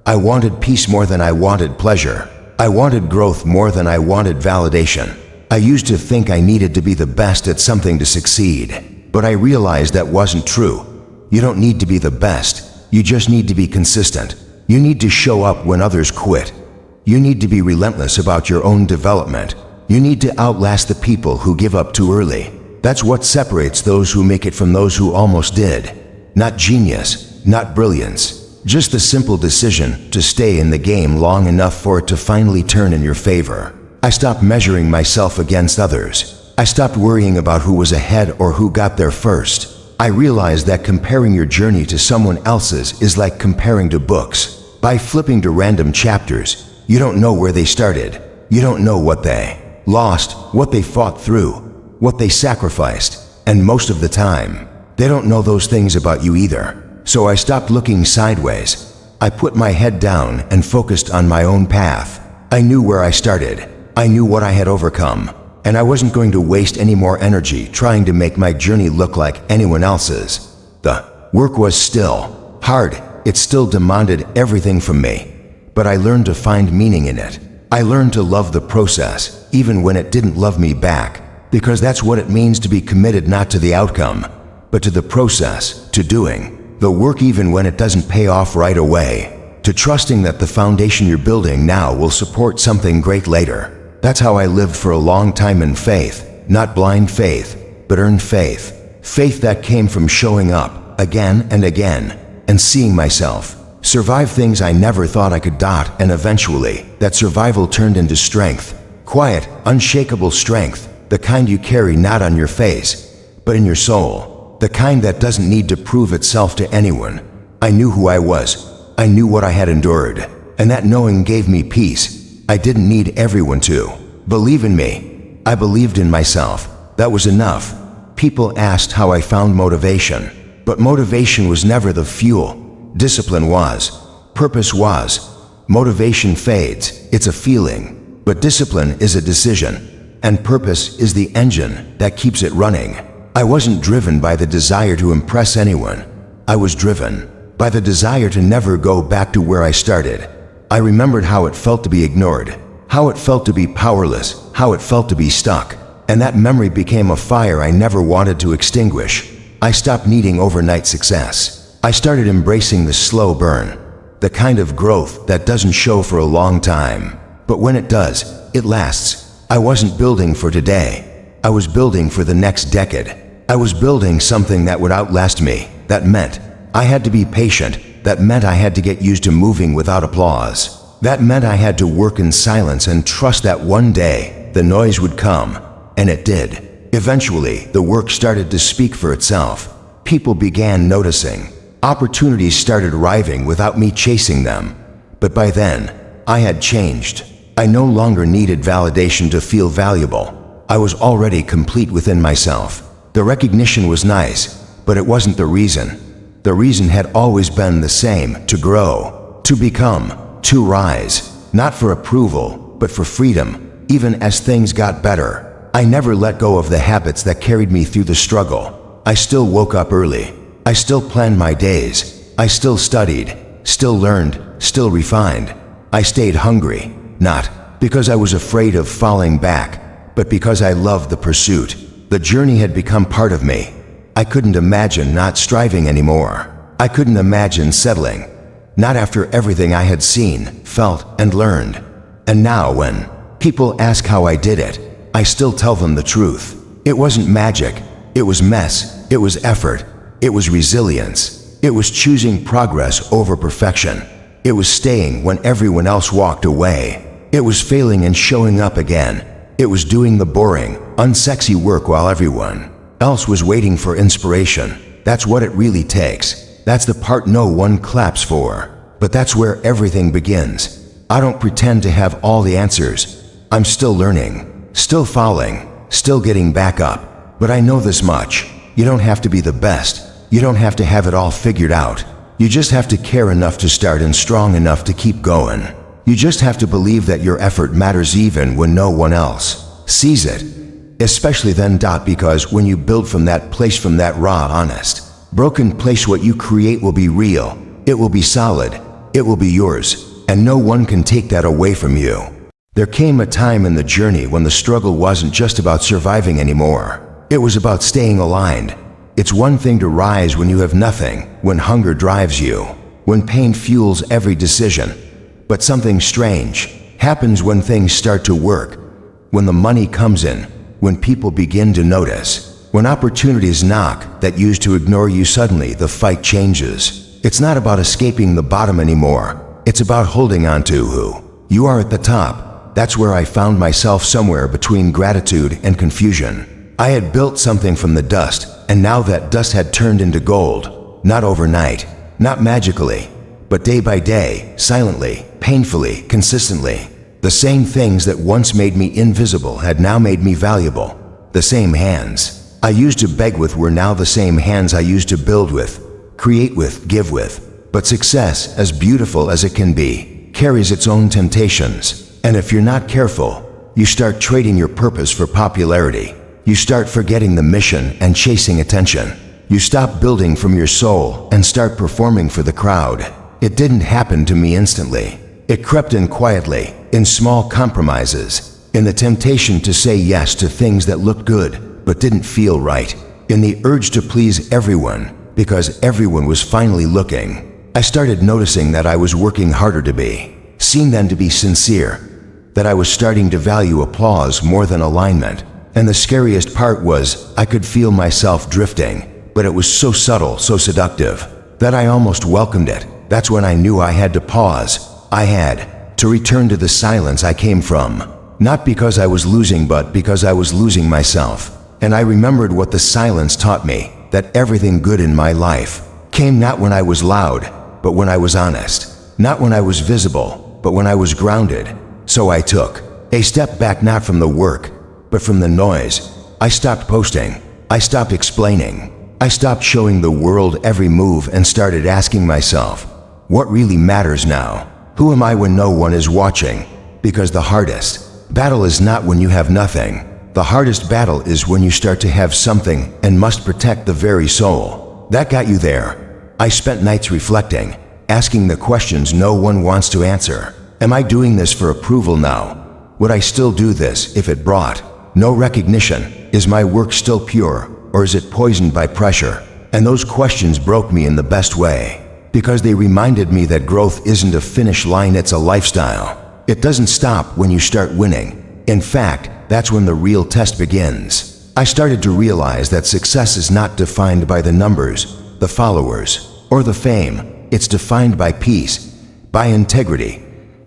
I wanted peace more than I wanted pleasure. I wanted growth more than I wanted validation. I used to think I needed to be the best at something to succeed, but I realized that wasn't true. You don't need to be the best. You just need to be consistent. You need to show up when others quit. You need to be relentless about your own development. You need to outlast the people who give up too early. That's what separates those who make it from those who almost did. Not genius, not brilliance. Just the simple decision to stay in the game long enough for it to finally turn in your favor. I stopped measuring myself against others. I stopped worrying about who was ahead or who got there first. I realized that comparing your journey to someone else's is like comparing to books. By flipping to random chapters, you don't know where they started. You don't know what they lost, what they fought through, what they sacrificed, and most of the time, they don't know those things about you either. So I stopped looking sideways. I put my head down and focused on my own path. I knew where I started. I knew what I had overcome. And I wasn't going to waste any more energy trying to make my journey look like anyone else's. The work was still hard. It still demanded everything from me. But I learned to find meaning in it. I learned to love the process, even when it didn't love me back. Because that's what it means to be committed not to the outcome, but to the process, to doing the work even when it doesn't pay off right away, to trusting that the foundation you're building now will support something great later. That's how I lived for a long time in faith, not blind faith, but earned faith. Faith that came from showing up again and again and seeing myself Survive things I never thought I could. And eventually, that survival turned into strength. Quiet, unshakable strength. The kind you carry not on your face, but in your soul. The kind that doesn't need to prove itself to anyone. I knew who I was. I knew what I had endured. And that knowing gave me peace. I didn't need everyone to believe in me. I believed in myself. That was enough. People asked how I found motivation. But motivation was never the fuel. Discipline was. Purpose was. Motivation fades. It's a feeling. But discipline is a decision. And purpose is the engine that keeps it running. I wasn't driven by the desire to impress anyone. I was driven by the desire to never go back to where I started. I remembered how it felt to be ignored, how it felt to be powerless, how it felt to be stuck. And that memory became a fire I never wanted to extinguish. I stopped needing overnight success. I started embracing the slow burn, the kind of growth that doesn't show for a long time. But when it does, it lasts. I wasn't building for today. I was building for the next decade. I was building something that would outlast me. That meant I had to be patient. That meant I had to get used to moving without applause. That meant I had to work in silence and trust that one day the noise would come. And it did. Eventually, the work started to speak for itself. People began noticing. Opportunities started arriving without me chasing them. But by then, I had changed. I no longer needed validation to feel valuable. I was already complete within myself. The recognition was nice, but it wasn't the reason. The reason had always been the same: to grow, to become, to rise. Not for approval, but for freedom. Even as things got better, I never let go of the habits that carried me through the struggle. I still woke up early. I still planned my days. I still studied, still learned, still refined. I stayed hungry, not because I was afraid of falling back, but because I loved the pursuit. The journey had become part of me. I couldn't imagine not striving anymore. I couldn't imagine settling, not after everything I had seen, felt, and learned. And now when people ask how I did it, I still tell them the truth. It wasn't magic. It was mess. It was effort. It was resilience. It was choosing progress over perfection. It was staying when everyone else walked away. It was failing and showing up again. It was doing the boring, unsexy work while everyone else was waiting for inspiration. That's what it really takes. That's the part no one claps for. But that's where everything begins. I don't pretend to have all the answers. I'm still learning, still falling, still getting back up. But I know this much. You don't have to be the best. You don't have to have it all figured out. You just have to care enough to start and strong enough to keep going. You just have to believe that your effort matters even when no one else sees it. Especially then, because when you build from that place, from that raw, honest, broken place, what you create will be real. It will be solid. It will be yours. And no one can take that away from you. There came a time in the journey when the struggle wasn't just about surviving anymore. It was about staying aligned. It's one thing to rise when you have nothing, when hunger drives you, when pain fuels every decision. But something strange happens when things start to work, when the money comes in, when people begin to notice, when opportunities knock that used to ignore you. Suddenly the fight changes. It's not about escaping the bottom anymore. It's about holding on to who you are at the top. That's where I found myself, somewhere between gratitude and confusion. I had built something from the dust, and now that dust had turned into gold. Not overnight, not magically, but day by day, silently, painfully, consistently. The same things that once made me invisible had now made me valuable. The same hands I used to beg with were now the same hands I used to build with, create with, give with. But success, as beautiful as it can be, carries its own temptations. And if you're not careful, you start trading your purpose for popularity. You start forgetting the mission and chasing attention. You stop building from your soul and start performing for the crowd. It didn't happen to me instantly. It crept in quietly, in small compromises, in the temptation to say yes to things that looked good but didn't feel right, in the urge to please everyone because everyone was finally looking. I started noticing that I was working harder to be seen than to be sincere, that I was starting to value applause more than alignment. And the scariest part was I could feel myself drifting, but it was so subtle, so seductive, that I almost welcomed it. That's when I knew I had to pause. I had to return to the silence I came from. Not because I was losing, but because I was losing myself. And I remembered what the silence taught me, that everything good in my life came not when I was loud, but when I was honest. Not when I was visible, but when I was grounded. So I took a step back, not from the work, but from the noise. I stopped posting. I stopped explaining. I stopped showing the world every move and started asking myself, what really matters now? Who am I when no one is watching? Because the hardest battle is not when you have nothing. The hardest battle is when you start to have something and must protect the very soul that got you there. I spent nights reflecting, asking the questions no one wants to answer. Am I doing this for approval now? Would I still do this if it brought no recognition? Is my work still pure, or is it poisoned by pressure? And those questions broke me in the best way, because they reminded me that growth isn't a finish line, it's a lifestyle. It doesn't stop when you start winning. In fact, that's when the real test begins. I started to realize that success is not defined by the numbers, the followers, or the fame. It's defined by peace, by integrity,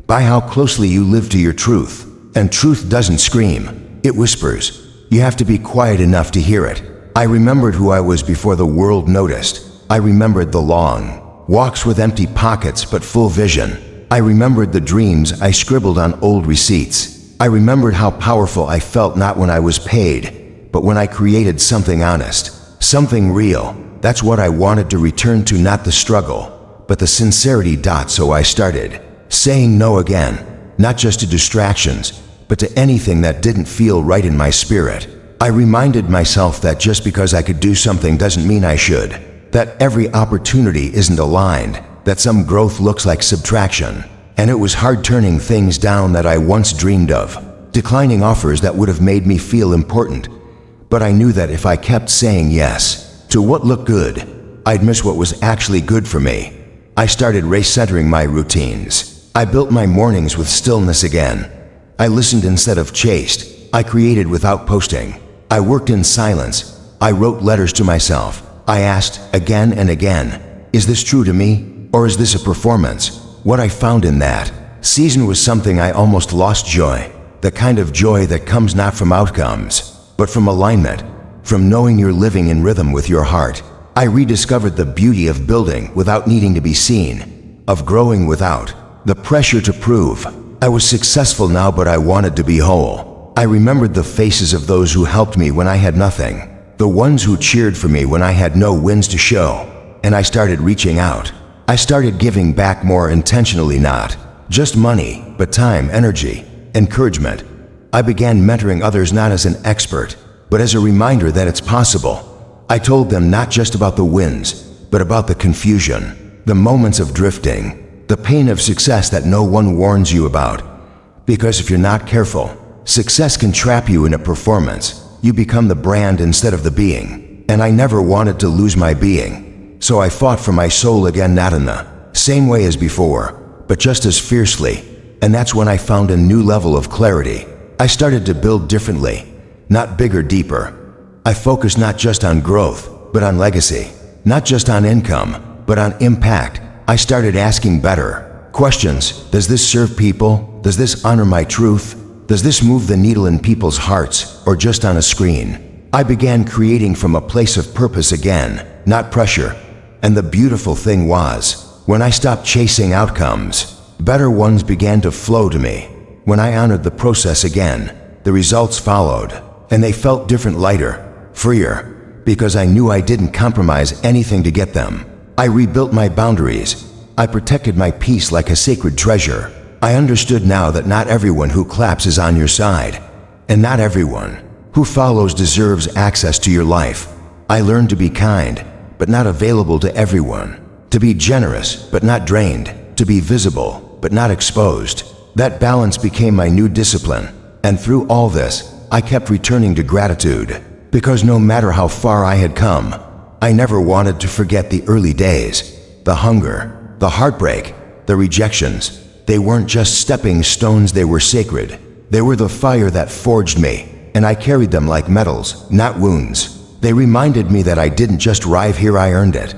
by how closely you live to your truth. And truth doesn't scream, it whispers. You have to be quiet enough to hear it. I remembered who I was before the world noticed. I remembered the long walks with empty pockets but full vision. I remembered the dreams I scribbled on old receipts. I remembered how powerful I felt, not when I was paid, but when I created something honest, something real. That's what I wanted to return to, not the struggle, but the sincerity. So I started saying no again, not just to distractions, but to anything that didn't feel right in my spirit. I reminded myself that just because I could do something doesn't mean I should, that every opportunity isn't aligned, that some growth looks like subtraction. And it was hard turning things down that I once dreamed of, declining offers that would have made me feel important. But I knew that if I kept saying yes to what looked good, I'd miss what was actually good for me. I started recentering my routines. I built my mornings with stillness again. I listened instead of chased. I created without posting. I worked in silence. I wrote letters to myself. I asked again and again, is this true to me, or is this a performance? What I found in that season was something I almost lost: joy. The kind of joy that comes not from outcomes, but from alignment, from knowing you're living in rhythm with your heart. I rediscovered the beauty of building without needing to be seen, of growing without the pressure to prove. I was successful now, but I wanted to be whole. I remembered the faces of those who helped me when I had nothing, the ones who cheered for me when I had no wins to show. And I started reaching out. I started giving back more intentionally, not just money, but time, energy, encouragement. I began mentoring others, not as an expert, but as a reminder that it's possible. I told them not just about the wins, but about the confusion, the moments of drifting, the pain of success that no one warns you about. Because if you're not careful, success can trap you in a performance. You become the brand instead of the being. And I never wanted to lose my being. So I fought for my soul again, not in the same way as before, but just as fiercely. And that's when I found a new level of clarity. I started to build differently, not bigger, deeper. I focused not just on growth, but on legacy. Not just on income, but on impact. I started asking better questions. Does this serve people? Does this honor my truth? Does this move the needle in people's hearts, or just on a screen? I began creating from a place of purpose again, not pressure. And the beautiful thing was, when I stopped chasing outcomes, better ones began to flow to me. When I honored the process again, the results followed, and they felt different, lighter, freer, because I knew I didn't compromise anything to get them. I rebuilt my boundaries. I protected my peace like a sacred treasure. I understood now that not everyone who claps is on your side, and not everyone who follows deserves access to your life. I learned to be kind, but not available to everyone, to be generous, but not drained, to be visible, but not exposed. That balance became my new discipline, and through all this, I kept returning to gratitude, because no matter how far I had come, I never wanted to forget the early days, the hunger, the heartbreak, the rejections. They weren't just stepping stones, they were sacred. They were the fire that forged me, and I carried them like medals, not wounds. They reminded me that I didn't just arrive here, I earned it.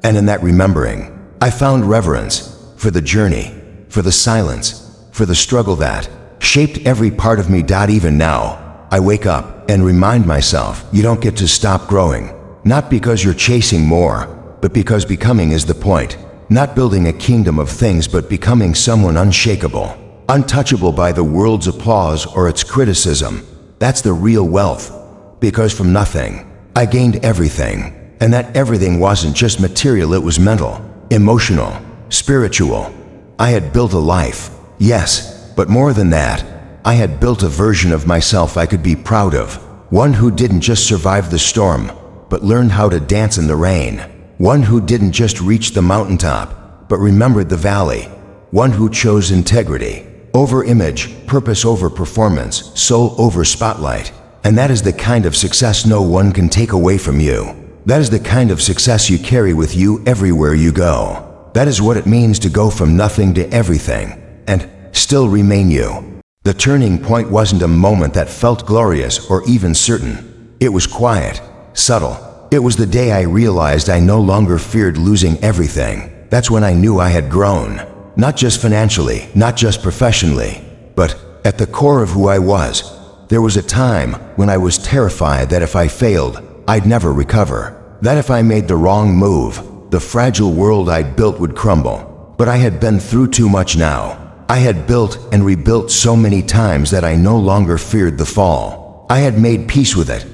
And in that remembering, I found reverence for the journey, for the silence, for the struggle that shaped every part of me. Even now, I wake up and remind myself you don't get to stop growing, not because you're chasing more, but because becoming is the point. Not building a kingdom of things, but becoming someone unshakable, untouchable by the world's applause or its criticism. That's the real wealth, because from nothing, I gained everything. And that everything wasn't just material, it was mental, emotional, spiritual. I had built a life, yes, but more than that, I had built a version of myself I could be proud of. One who didn't just survive the storm, but learned how to dance in the rain. One who didn't just reach the mountaintop, but remembered the valley. One who chose integrity over image, purpose over performance, soul over spotlight. And that is the kind of success no one can take away from you. That is the kind of success you carry with you everywhere you go. That is what it means to go from nothing to everything, and still remain you. The turning point wasn't a moment that felt glorious or even certain. It was quiet, subtle. It was the day I realized I no longer feared losing everything. That's when I knew I had grown. Not just financially, not just professionally, but at the core of who I was. There was a time when I was terrified that if I failed, I'd never recover. That if I made the wrong move, the fragile world I'd built would crumble. But I had been through too much now. I had built and rebuilt so many times that I no longer feared the fall. I had made peace with it.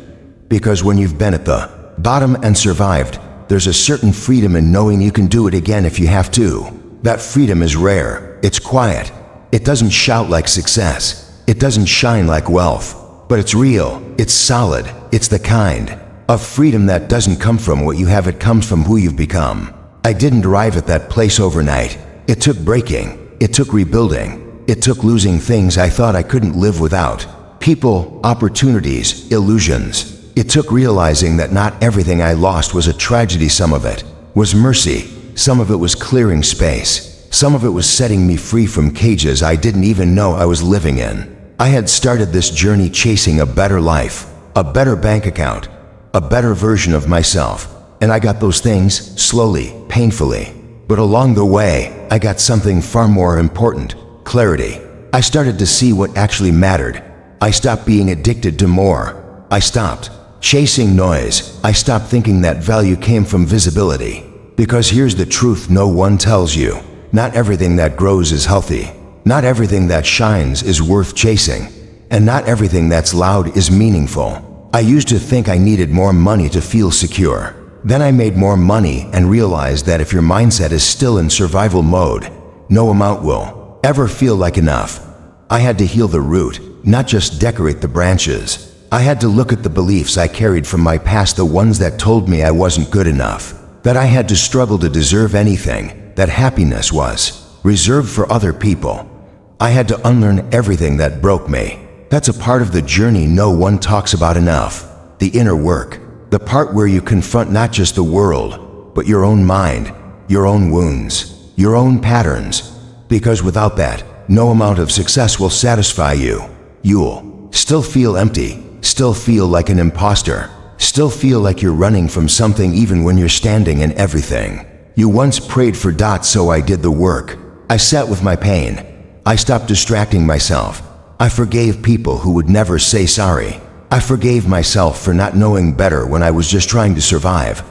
Because when you've been at the bottom and survived, there's a certain freedom in knowing you can do it again if you have to. That freedom is rare. It's quiet. It doesn't shout like success. It doesn't shine like wealth. But it's real. It's solid. It's the kind of freedom that doesn't come from what you have, it comes from who you've become. I didn't arrive at that place overnight. It took breaking. It took rebuilding. It took losing things I thought I couldn't live without. People, opportunities, illusions. It took realizing that not everything I lost was a tragedy. Some of it was mercy. Some of it was clearing space. Some of it was setting me free from cages I didn't even know I was living in. I had started this journey chasing a better life, a better bank account, a better version of myself, and I got those things slowly, painfully. But along the way, I got something far more important: clarity. I started to see what actually mattered. I stopped being addicted to more. I stopped chasing noise. I stopped thinking that value came from visibility. Because here's the truth no one tells you: not everything that grows is healthy. Not everything that shines is worth chasing. And not everything that's loud is meaningful. I used to think I needed more money to feel secure. Then I made more money and realized that if your mindset is still in survival mode, no amount will ever feel like enough. I had to heal the root, not just decorate the branches. I had to look at the beliefs I carried from my past, the ones that told me I wasn't good enough, that I had to struggle to deserve anything, that happiness was reserved for other people. I had to unlearn everything that broke me. That's a part of the journey no one talks about enough. The inner work. The part where you confront not just the world, but your own mind, your own wounds, your own patterns. Because without that, no amount of success will satisfy you. You'll still feel empty, still feel like an imposter, still feel like you're running from something even when you're standing in everything. You once prayed for dots, so I did the work. I sat with my pain. I stopped distracting myself. I forgave people who would never say sorry. I forgave myself for not knowing better when I was just trying to survive.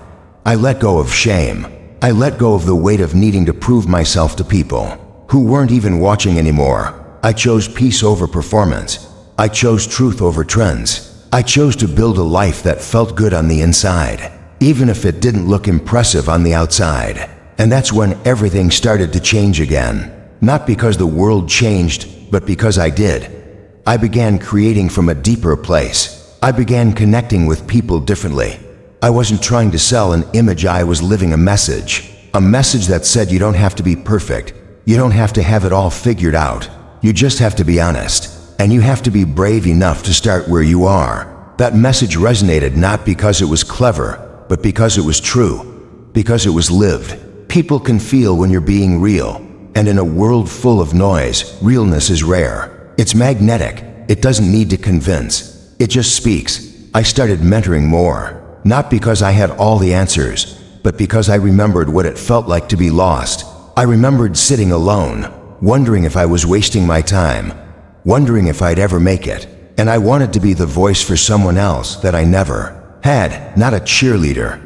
I let go of shame. I let go of the weight of needing to prove myself to people who weren't even watching anymore. I chose peace over performance. I chose truth over trends. I chose to build a life that felt good on the inside, even if it didn't look impressive on the outside. And that's when everything started to change again. Not because the world changed, but because I did. I began creating from a deeper place. I began connecting with people differently. I wasn't trying to sell an image, I was living a message. A message that said you don't have to be perfect. You don't have to have it all figured out. You just have to be honest. And you have to be brave enough to start where you are. That message resonated not because it was clever, but because it was true. Because it was lived. People can feel when you're being real. And in a world full of noise, realness is rare. It's magnetic. It doesn't need to convince. It just speaks. I started mentoring more, not because I had all the answers, but because I remembered what it felt like to be lost. I remembered sitting alone, wondering if I was wasting my time, wondering if I'd ever make it. And I wanted to be the voice for someone else that I never had. Not a cheerleader,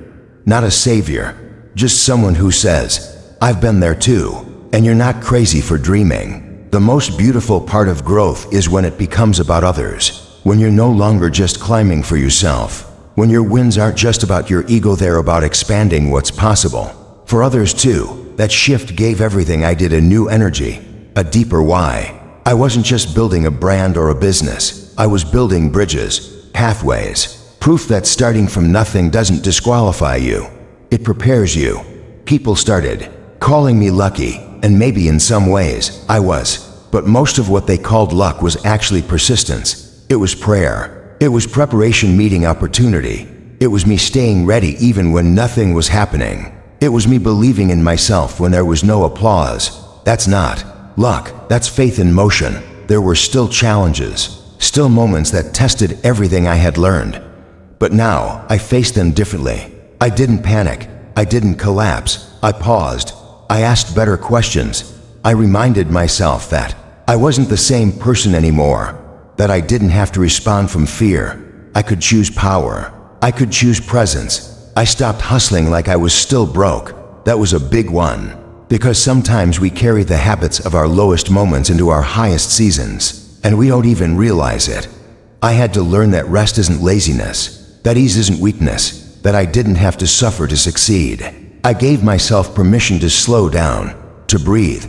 not a savior, just someone who says, I've been there too, and you're not crazy for dreaming. The most beautiful part of growth is when it becomes about others, when you're no longer just climbing for yourself, when your wins aren't just about your ego, they're about expanding what's possible for others too. That shift gave everything I did a new energy, a deeper why. I wasn't just building a brand or a business. I was building bridges, pathways, proof that starting from nothing doesn't disqualify you. It prepares you. People started calling me lucky, and maybe in some ways I was. But most of what they called luck was actually persistence. It was prayer. It was preparation meeting opportunity. It was me staying ready even when nothing was happening. It was me believing in myself when there was no applause. That's not luck, that's faith in motion. There were still challenges, still moments that tested everything I had learned. But now, I faced them differently. I didn't panic. I didn't collapse. I paused. I asked better questions. I reminded myself that I wasn't the same person anymore, that I didn't have to respond from fear. I could choose power. I could choose presence. I stopped hustling like I was still broke. That was a big one, because sometimes we carry the habits of our lowest moments into our highest seasons, and we don't even realize it. I had to learn that rest isn't laziness, that ease isn't weakness, that I didn't have to suffer to succeed. I gave myself permission to slow down, to breathe,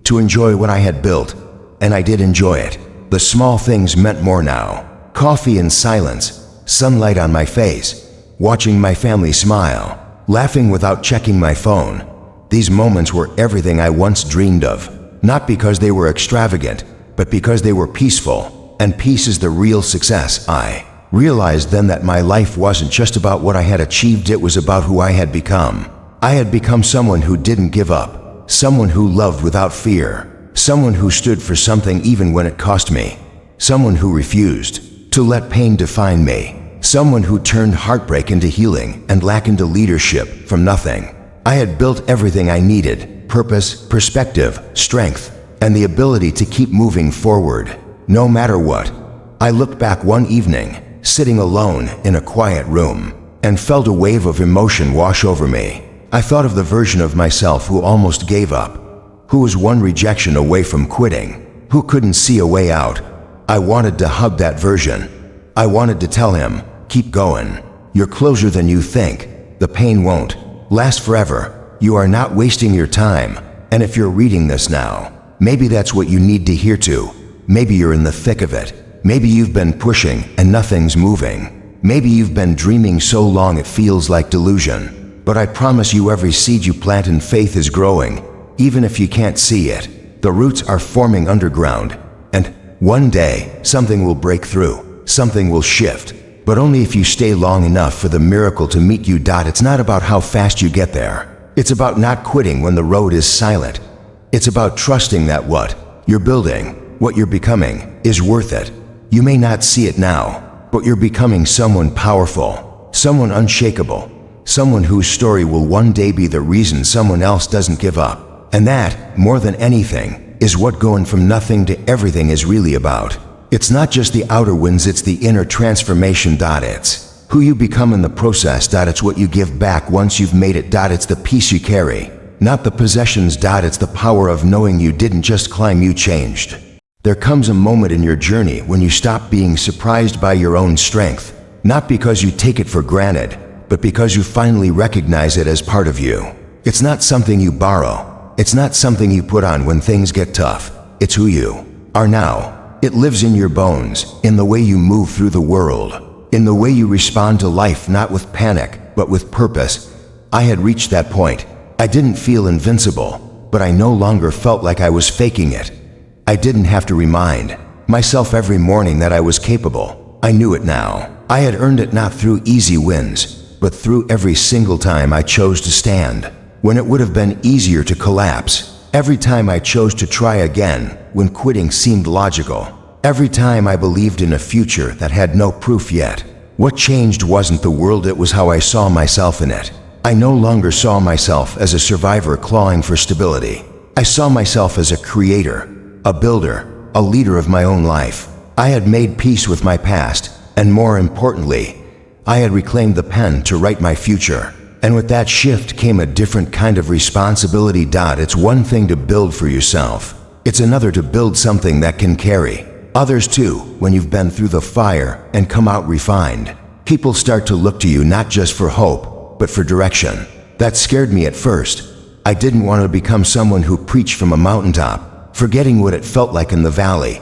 to enjoy what I had built, and I did enjoy it. The small things meant more now. Coffee in silence, sunlight on my face, watching my family smile, laughing without checking my phone. These moments were everything I once dreamed of, not because they were extravagant, but because they were peaceful, and peace is the real success. I realized then that my life wasn't just about what I had achieved, it was about who I had become. I had become someone who didn't give up, someone who loved without fear, someone who stood for something even when it cost me, someone who refused to let pain define me, someone who turned heartbreak into healing and lack into leadership from nothing. I had built everything I needed: purpose, perspective, strength, and the ability to keep moving forward, no matter what. I looked back one evening, sitting alone in a quiet room, and felt a wave of emotion wash over me. I thought of the version of myself who almost gave up, who was one rejection away from quitting, who couldn't see a way out. I wanted to hug that version. I wanted to tell him, keep going. You're closer than you think. The pain won't last forever. You are not wasting your time. And if you're reading this now, maybe that's what you need to hear too. Maybe you're in the thick of it. Maybe you've been pushing and nothing's moving. Maybe you've been dreaming so long it feels like delusion. But I promise you, every seed you plant in faith is growing. Even if you can't see it, the roots are forming underground. And one day, something will break through, something will shift, but only if you stay long enough for the miracle to meet you. It's not about how fast you get there. It's about not quitting when the road is silent. It's about trusting that what you're building, what you're becoming, is worth it. You may not see it now, but you're becoming someone powerful, someone unshakable, someone whose story will one day be the reason someone else doesn't give up. And that, more than anything, is what going from nothing to everything is really about. It's not just the outer wins, it's the inner transformation. It's who you become in the process. It's what you give back once you've made it. It's the peace you carry, not the possessions. It's the power of knowing you didn't just climb, you changed. There comes a moment in your journey when you stop being surprised by your own strength, not because you take it for granted, but because you finally recognize it as part of you. It's not something you borrow. It's not something you put on when things get tough. It's who you are now. It lives in your bones, in the way you move through the world, in the way you respond to life, not with panic, but with purpose. I had reached that point. I didn't feel invincible, but I no longer felt like I was faking it. I didn't have to remind myself every morning that I was capable. I knew it now. I had earned it, not through easy wins, but through every single time I chose to stand when it would have been easier to collapse. Every time I chose to try again when quitting seemed logical. Every time I believed in a future that had no proof yet. What changed wasn't the world, it was how I saw myself in it. I no longer saw myself as a survivor clawing for stability. I saw myself as a creator, a builder, a leader of my own life. I had made peace with my past, and more importantly, I had reclaimed the pen to write my future. And with that shift came a different kind of responsibility. It's one thing to build for yourself. It's another to build something that can carry others too. When you've been through the fire and come out refined, people start to look to you not just for hope, but for direction. That scared me at first. I didn't want to become someone who preached from a mountaintop, forgetting what it felt like in the valley.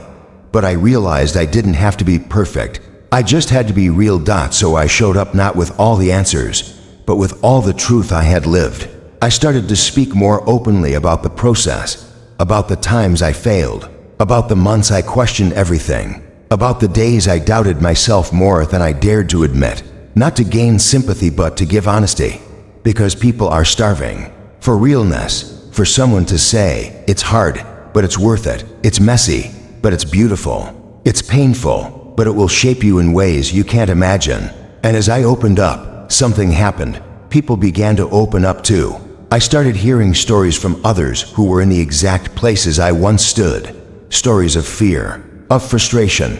But I realized I didn't have to be perfect. I just had to be real. So I showed up not with all the answers, but with all the truth I had lived. I started to speak more openly about the process, about the times I failed, about the months I questioned everything, about the days I doubted myself more than I dared to admit, not to gain sympathy but to give honesty, because people are starving for realness, for someone to say, it's hard, but it's worth it, it's messy, but it's beautiful, it's painful, but it will shape you in ways you can't imagine. And as I opened up, something happened. People began to open up too. I started hearing stories from others who were in the exact places I once stood. Stories of fear, of frustration,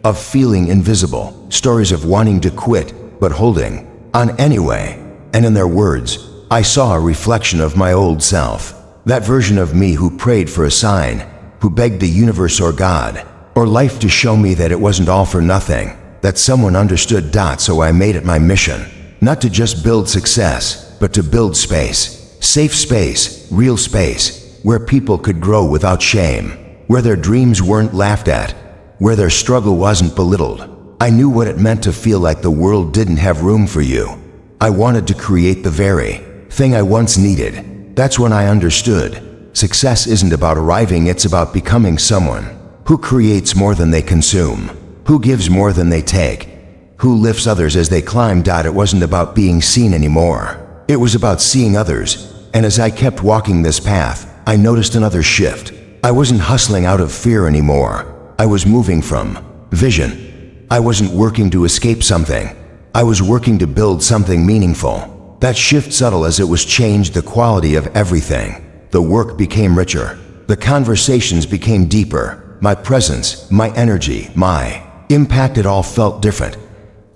of feeling invisible, stories of wanting to quit, but holding on anyway. And in their words, I saw a reflection of my old self. That version of me who prayed for a sign, who begged the universe or God, or life to show me that it wasn't all for nothing, that someone understood. So I made it my mission, not to just build success, but to build space, safe space, real space, where people could grow without shame, where their dreams weren't laughed at, where their struggle wasn't belittled. I knew what it meant to feel like the world didn't have room for you. I wanted to create the very thing I once needed. That's when I understood. Success isn't about arriving, it's about becoming someone who creates more than they consume, who gives more than they take, who lifts others as they climb. It wasn't about being seen anymore. It was about seeing others. And as I kept walking this path, I noticed another shift. I wasn't hustling out of fear anymore. I was moving from vision. I wasn't working to escape something. I was working to build something meaningful. That shift, subtle as it was, changed the quality of everything. The work became richer. The conversations became deeper. My presence, my energy, my impact, it all felt different.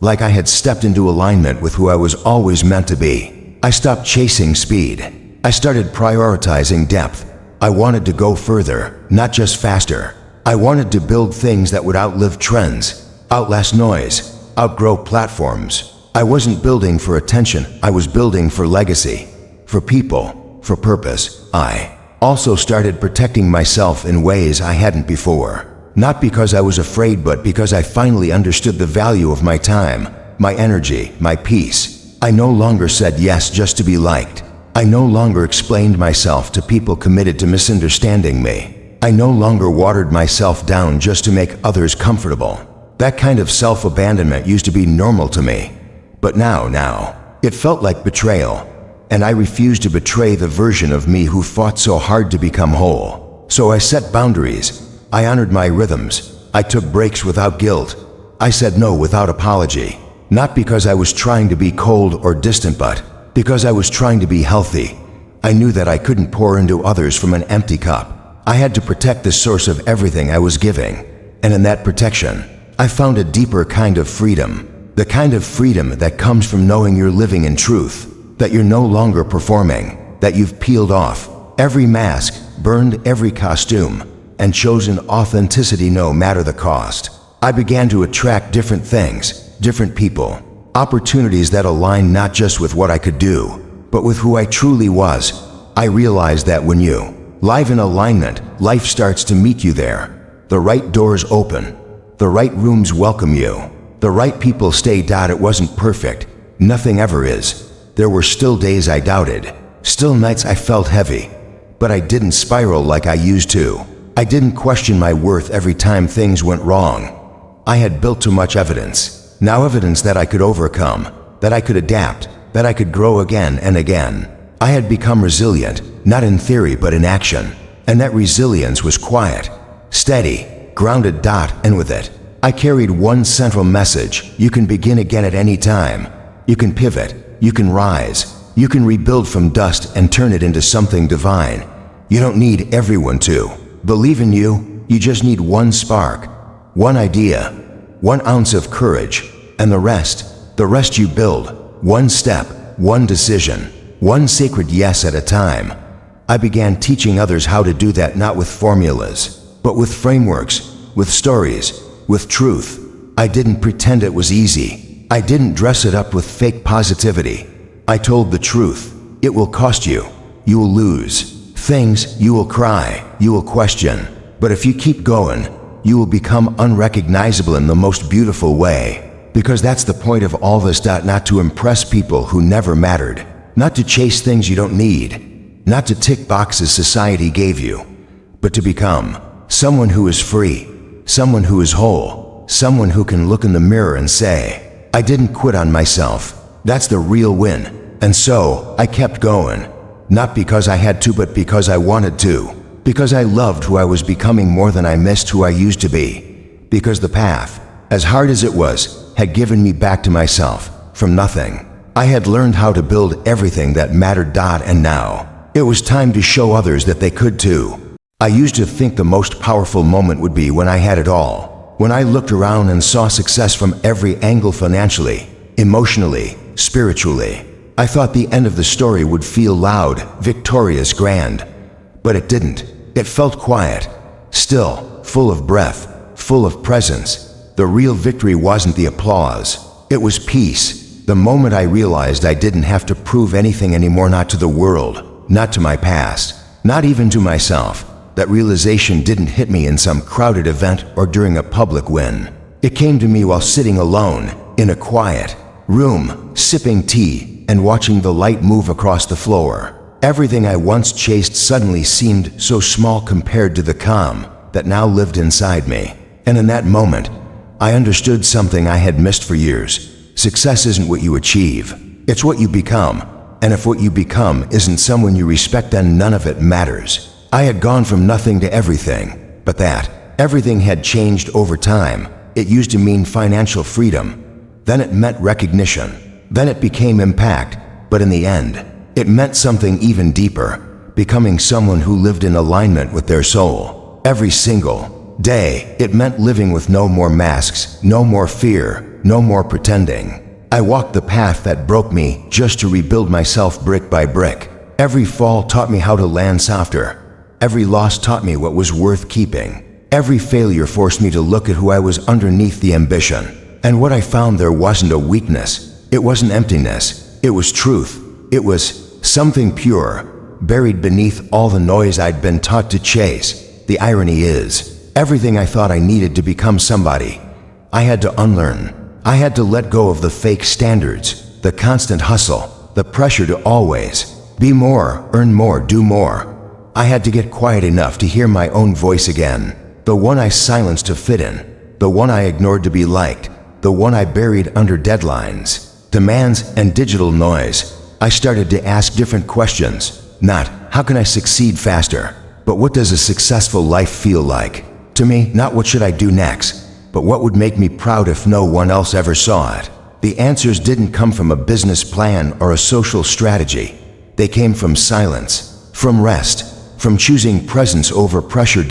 Like I had stepped into alignment with who I was always meant to be. I stopped chasing speed. I started prioritizing depth. I wanted to go further, not just faster. I wanted to build things that would outlive trends, outlast noise, outgrow platforms. I wasn't building for attention, I was building for legacy, for people, for purpose. I also started protecting myself in ways I hadn't before. Not because I was afraid, but because I finally understood the value of my time, my energy, my peace. I no longer said yes just to be liked. I no longer explained myself to people committed to misunderstanding me. I no longer watered myself down just to make others comfortable. That kind of self-abandonment used to be normal to me. But now, it felt like betrayal. And I refused to betray the version of me who fought so hard to become whole. So I set boundaries. I honored my rhythms. I took breaks without guilt. I said no without apology. Not because I was trying to be cold or distant, but because I was trying to be healthy. I knew that I couldn't pour into others from an empty cup. I had to protect the source of everything I was giving. And in that protection, I found a deeper kind of freedom. The kind of freedom that comes from knowing you're living in truth, that you're no longer performing, that you've peeled off every mask, burned every costume, and chosen authenticity no matter the cost. I began to attract different things, different people, opportunities that align not just with what I could do, but with who I truly was. I realized that when you live in alignment, life starts to meet you there. The right doors open, the right rooms welcome you, the right people stay. It wasn't perfect. Nothing ever is. There were still days I doubted, still nights I felt heavy, but I didn't spiral like I used to. I didn't question my worth every time things went wrong. I had built too much evidence. Now evidence that I could overcome, that I could adapt, that I could grow again and again. I had become resilient, not in theory but in action. And that resilience was quiet, steady, grounded. And with it, I carried one central message: you can begin again at any time. You can pivot, you can rise, You can rebuild from dust and turn it into something divine. You don't need everyone to believe in you. You just need one spark, one idea, 1 ounce of courage, and the rest you build, one step, one decision, one sacred yes at a time. I began teaching others how to do that, not with formulas, but with frameworks, with stories, with truth. I didn't pretend it was easy. I didn't dress it up with fake positivity. I told the truth. It will cost you. You will lose things, you will cry, you will question. But if you keep going, you will become unrecognizable in the most beautiful way. Because that's the point of all this. Not to impress people who never mattered. Not to chase things you don't need. Not to tick boxes society gave you. But to become someone who is free. Someone who is whole. Someone who can look in the mirror and say, I didn't quit on myself. That's the real win. And so, I kept going. Not because I had to, but because I wanted to. Because I loved who I was becoming more than I missed who I used to be. Because the path, as hard as it was, had given me back to myself, from nothing. I had learned how to build everything that mattered. And now, it was time to show others that they could too. I used to think the most powerful moment would be when I had it all. When I looked around and saw success from every angle, financially, emotionally, spiritually. I thought the end of the story would feel loud, victorious, grand. But it didn't. It felt quiet, still, full of breath, full of presence. The real victory wasn't the applause. It was peace. The moment I realized I didn't have to prove anything anymore, not to the world, not to my past, not even to myself. That realization didn't hit me in some crowded event or during a public win. It came to me while sitting alone, in a quiet room, sipping tea, and watching the light move across the floor. Everything I once chased suddenly seemed so small compared to the calm that now lived inside me. And in that moment, I understood something I had missed for years. Success isn't what you achieve, it's what you become. And if what you become isn't someone you respect, then none of it matters. I had gone from nothing to everything, but that everything had changed over time. It used to mean financial freedom. Then it meant recognition. Then it became impact. But in the end, it meant something even deeper, becoming someone who lived in alignment with their soul. Every single day, it meant living with no more masks, no more fear, no more pretending. I walked the path that broke me just to rebuild myself brick by brick. Every fall taught me how to land softer. Every loss taught me what was worth keeping. Every failure forced me to look at who I was underneath the ambition. And what I found there wasn't a weakness. It wasn't emptiness. It was truth. It was something pure, buried beneath all the noise I'd been taught to chase. The irony is, everything I thought I needed to become somebody, I had to unlearn. I had to let go of the fake standards, the constant hustle, the pressure to always be more, earn more, do more. I had to get quiet enough to hear my own voice again, the one I silenced to fit in, the one I ignored to be liked, the one I buried under deadlines, demands, and digital noise. I started to ask different questions. Not, how can I succeed faster? But what does a successful life feel like? To me, not what should I do next, but what would make me proud if no one else ever saw it. The answers didn't come from a business plan or a social strategy. They came from silence, from rest, from choosing presence over pressure.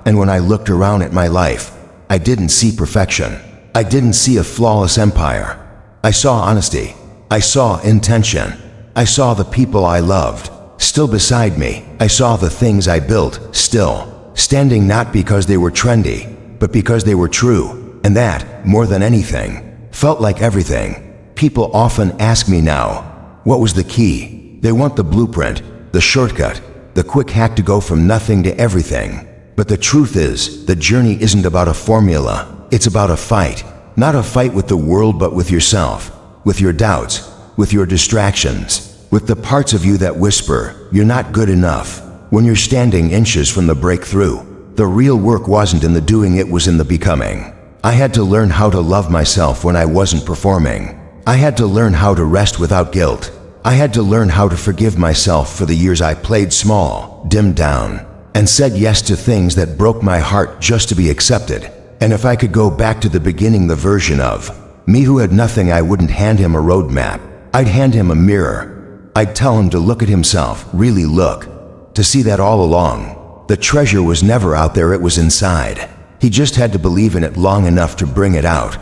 And when I looked around at my life, I didn't see perfection. I didn't see a flawless empire. I saw honesty. I saw intention. I saw the people I loved still beside me. I saw the things I built still standing, not because they were trendy, but because they were true. And that, more than anything, felt like everything. People often ask me now, what was the key? They want the blueprint, the shortcut, the quick hack to go from nothing to everything. But the truth is, the journey isn't about a formula. It's about a fight. Not a fight with the world, but with yourself, with your doubts, with your distractions, with the parts of you that whisper, you're not good enough. When you're standing inches from the breakthrough, the real work wasn't in the doing, it was in the becoming. I had to learn how to love myself when I wasn't performing. I had to learn how to rest without guilt. I had to learn how to forgive myself for the years I played small, dimmed down, and said yes to things that broke my heart just to be accepted. And if I could go back to the beginning, the version of me who had nothing, I wouldn't hand him a roadmap. I'd hand him a mirror. I'd tell him to look at himself, really look, to see that all along, the treasure was never out there, it was inside. He just had to believe in it long enough to bring it out.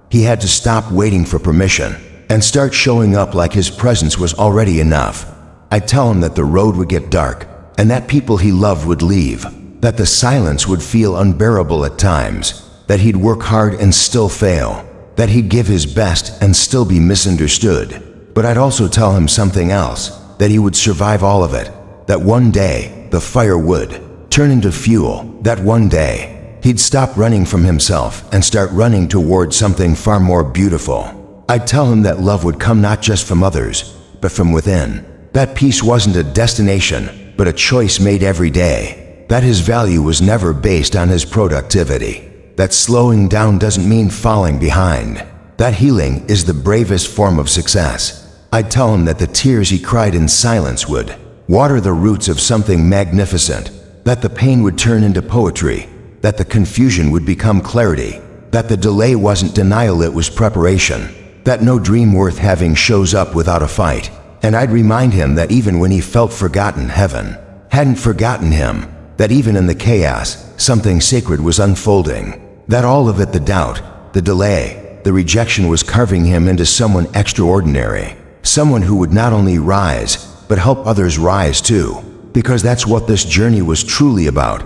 He had to stop waiting for permission and start showing up like his presence was already enough. I'd tell him that the road would get dark and that people he loved would leave, that the silence would feel unbearable at times, that he'd work hard and still fail, that he'd give his best and still be misunderstood. But I'd also tell him something else, that he would survive all of it, that one day the fire would turn into fuel, that one day he'd stop running from himself and start running toward something far more beautiful. I'd tell him that love would come not just from others, but from within. That peace wasn't a destination, but a choice made every day. That his value was never based on his productivity. That slowing down doesn't mean falling behind. That healing is the bravest form of success. I'd tell him that the tears he cried in silence would water the roots of something magnificent, that the pain would turn into poetry, that the confusion would become clarity, that the delay wasn't denial, it was preparation, that no dream worth having shows up without a fight. And I'd remind him that even when he felt forgotten, heaven hadn't forgotten him, that even in the chaos, something sacred was unfolding, that all of it, the doubt, the delay, the rejection, was carving him into someone extraordinary, someone who would not only rise, but help others rise too, because that's what this journey was truly about.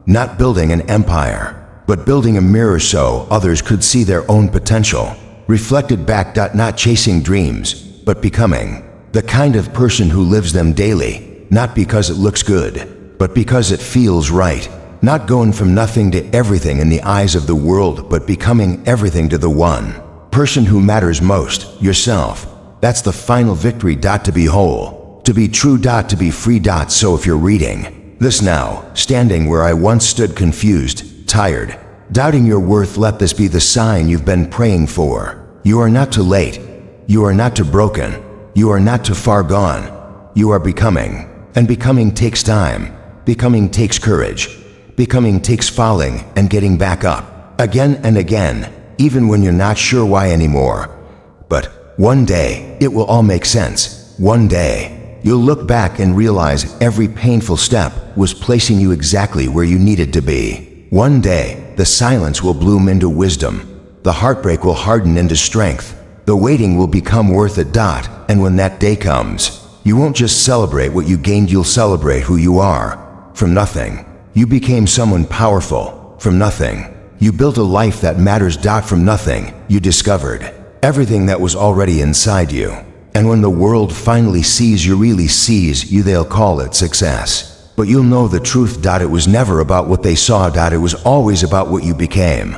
Not building an empire, but building a mirror so others could see their own potential, reflected back. Not chasing dreams, but becoming the kind of person who lives them daily, not because it looks good, but because it feels right. Not going from nothing to everything in the eyes of the world, but becoming everything to the one person who matters most, yourself. That's the final victory. To be whole, to be true, to be free. So if you're reading this now, standing where I once stood, confused, tired, doubting your worth, let this be the sign you've been praying for. You are not too late. You are not too broken. You are not too far gone. You are becoming. And becoming takes time. Becoming takes courage. Becoming takes falling and getting back up again and again, even when you're not sure why anymore. But one day, it will all make sense. One day, you'll look back and realize every painful step was placing you exactly where you needed to be. One day, the silence will bloom into wisdom. The heartbreak will harden into strength. The waiting will become worth it. And when that day comes, you won't just celebrate what you gained, you'll celebrate who you are. From nothing, you became someone powerful. From nothing, you built a life that matters. From nothing, you discovered everything that was already inside you. And when the world finally sees you, really sees you, they'll call it success. But you'll know the truth. It was never about what they saw. It was always about what you became.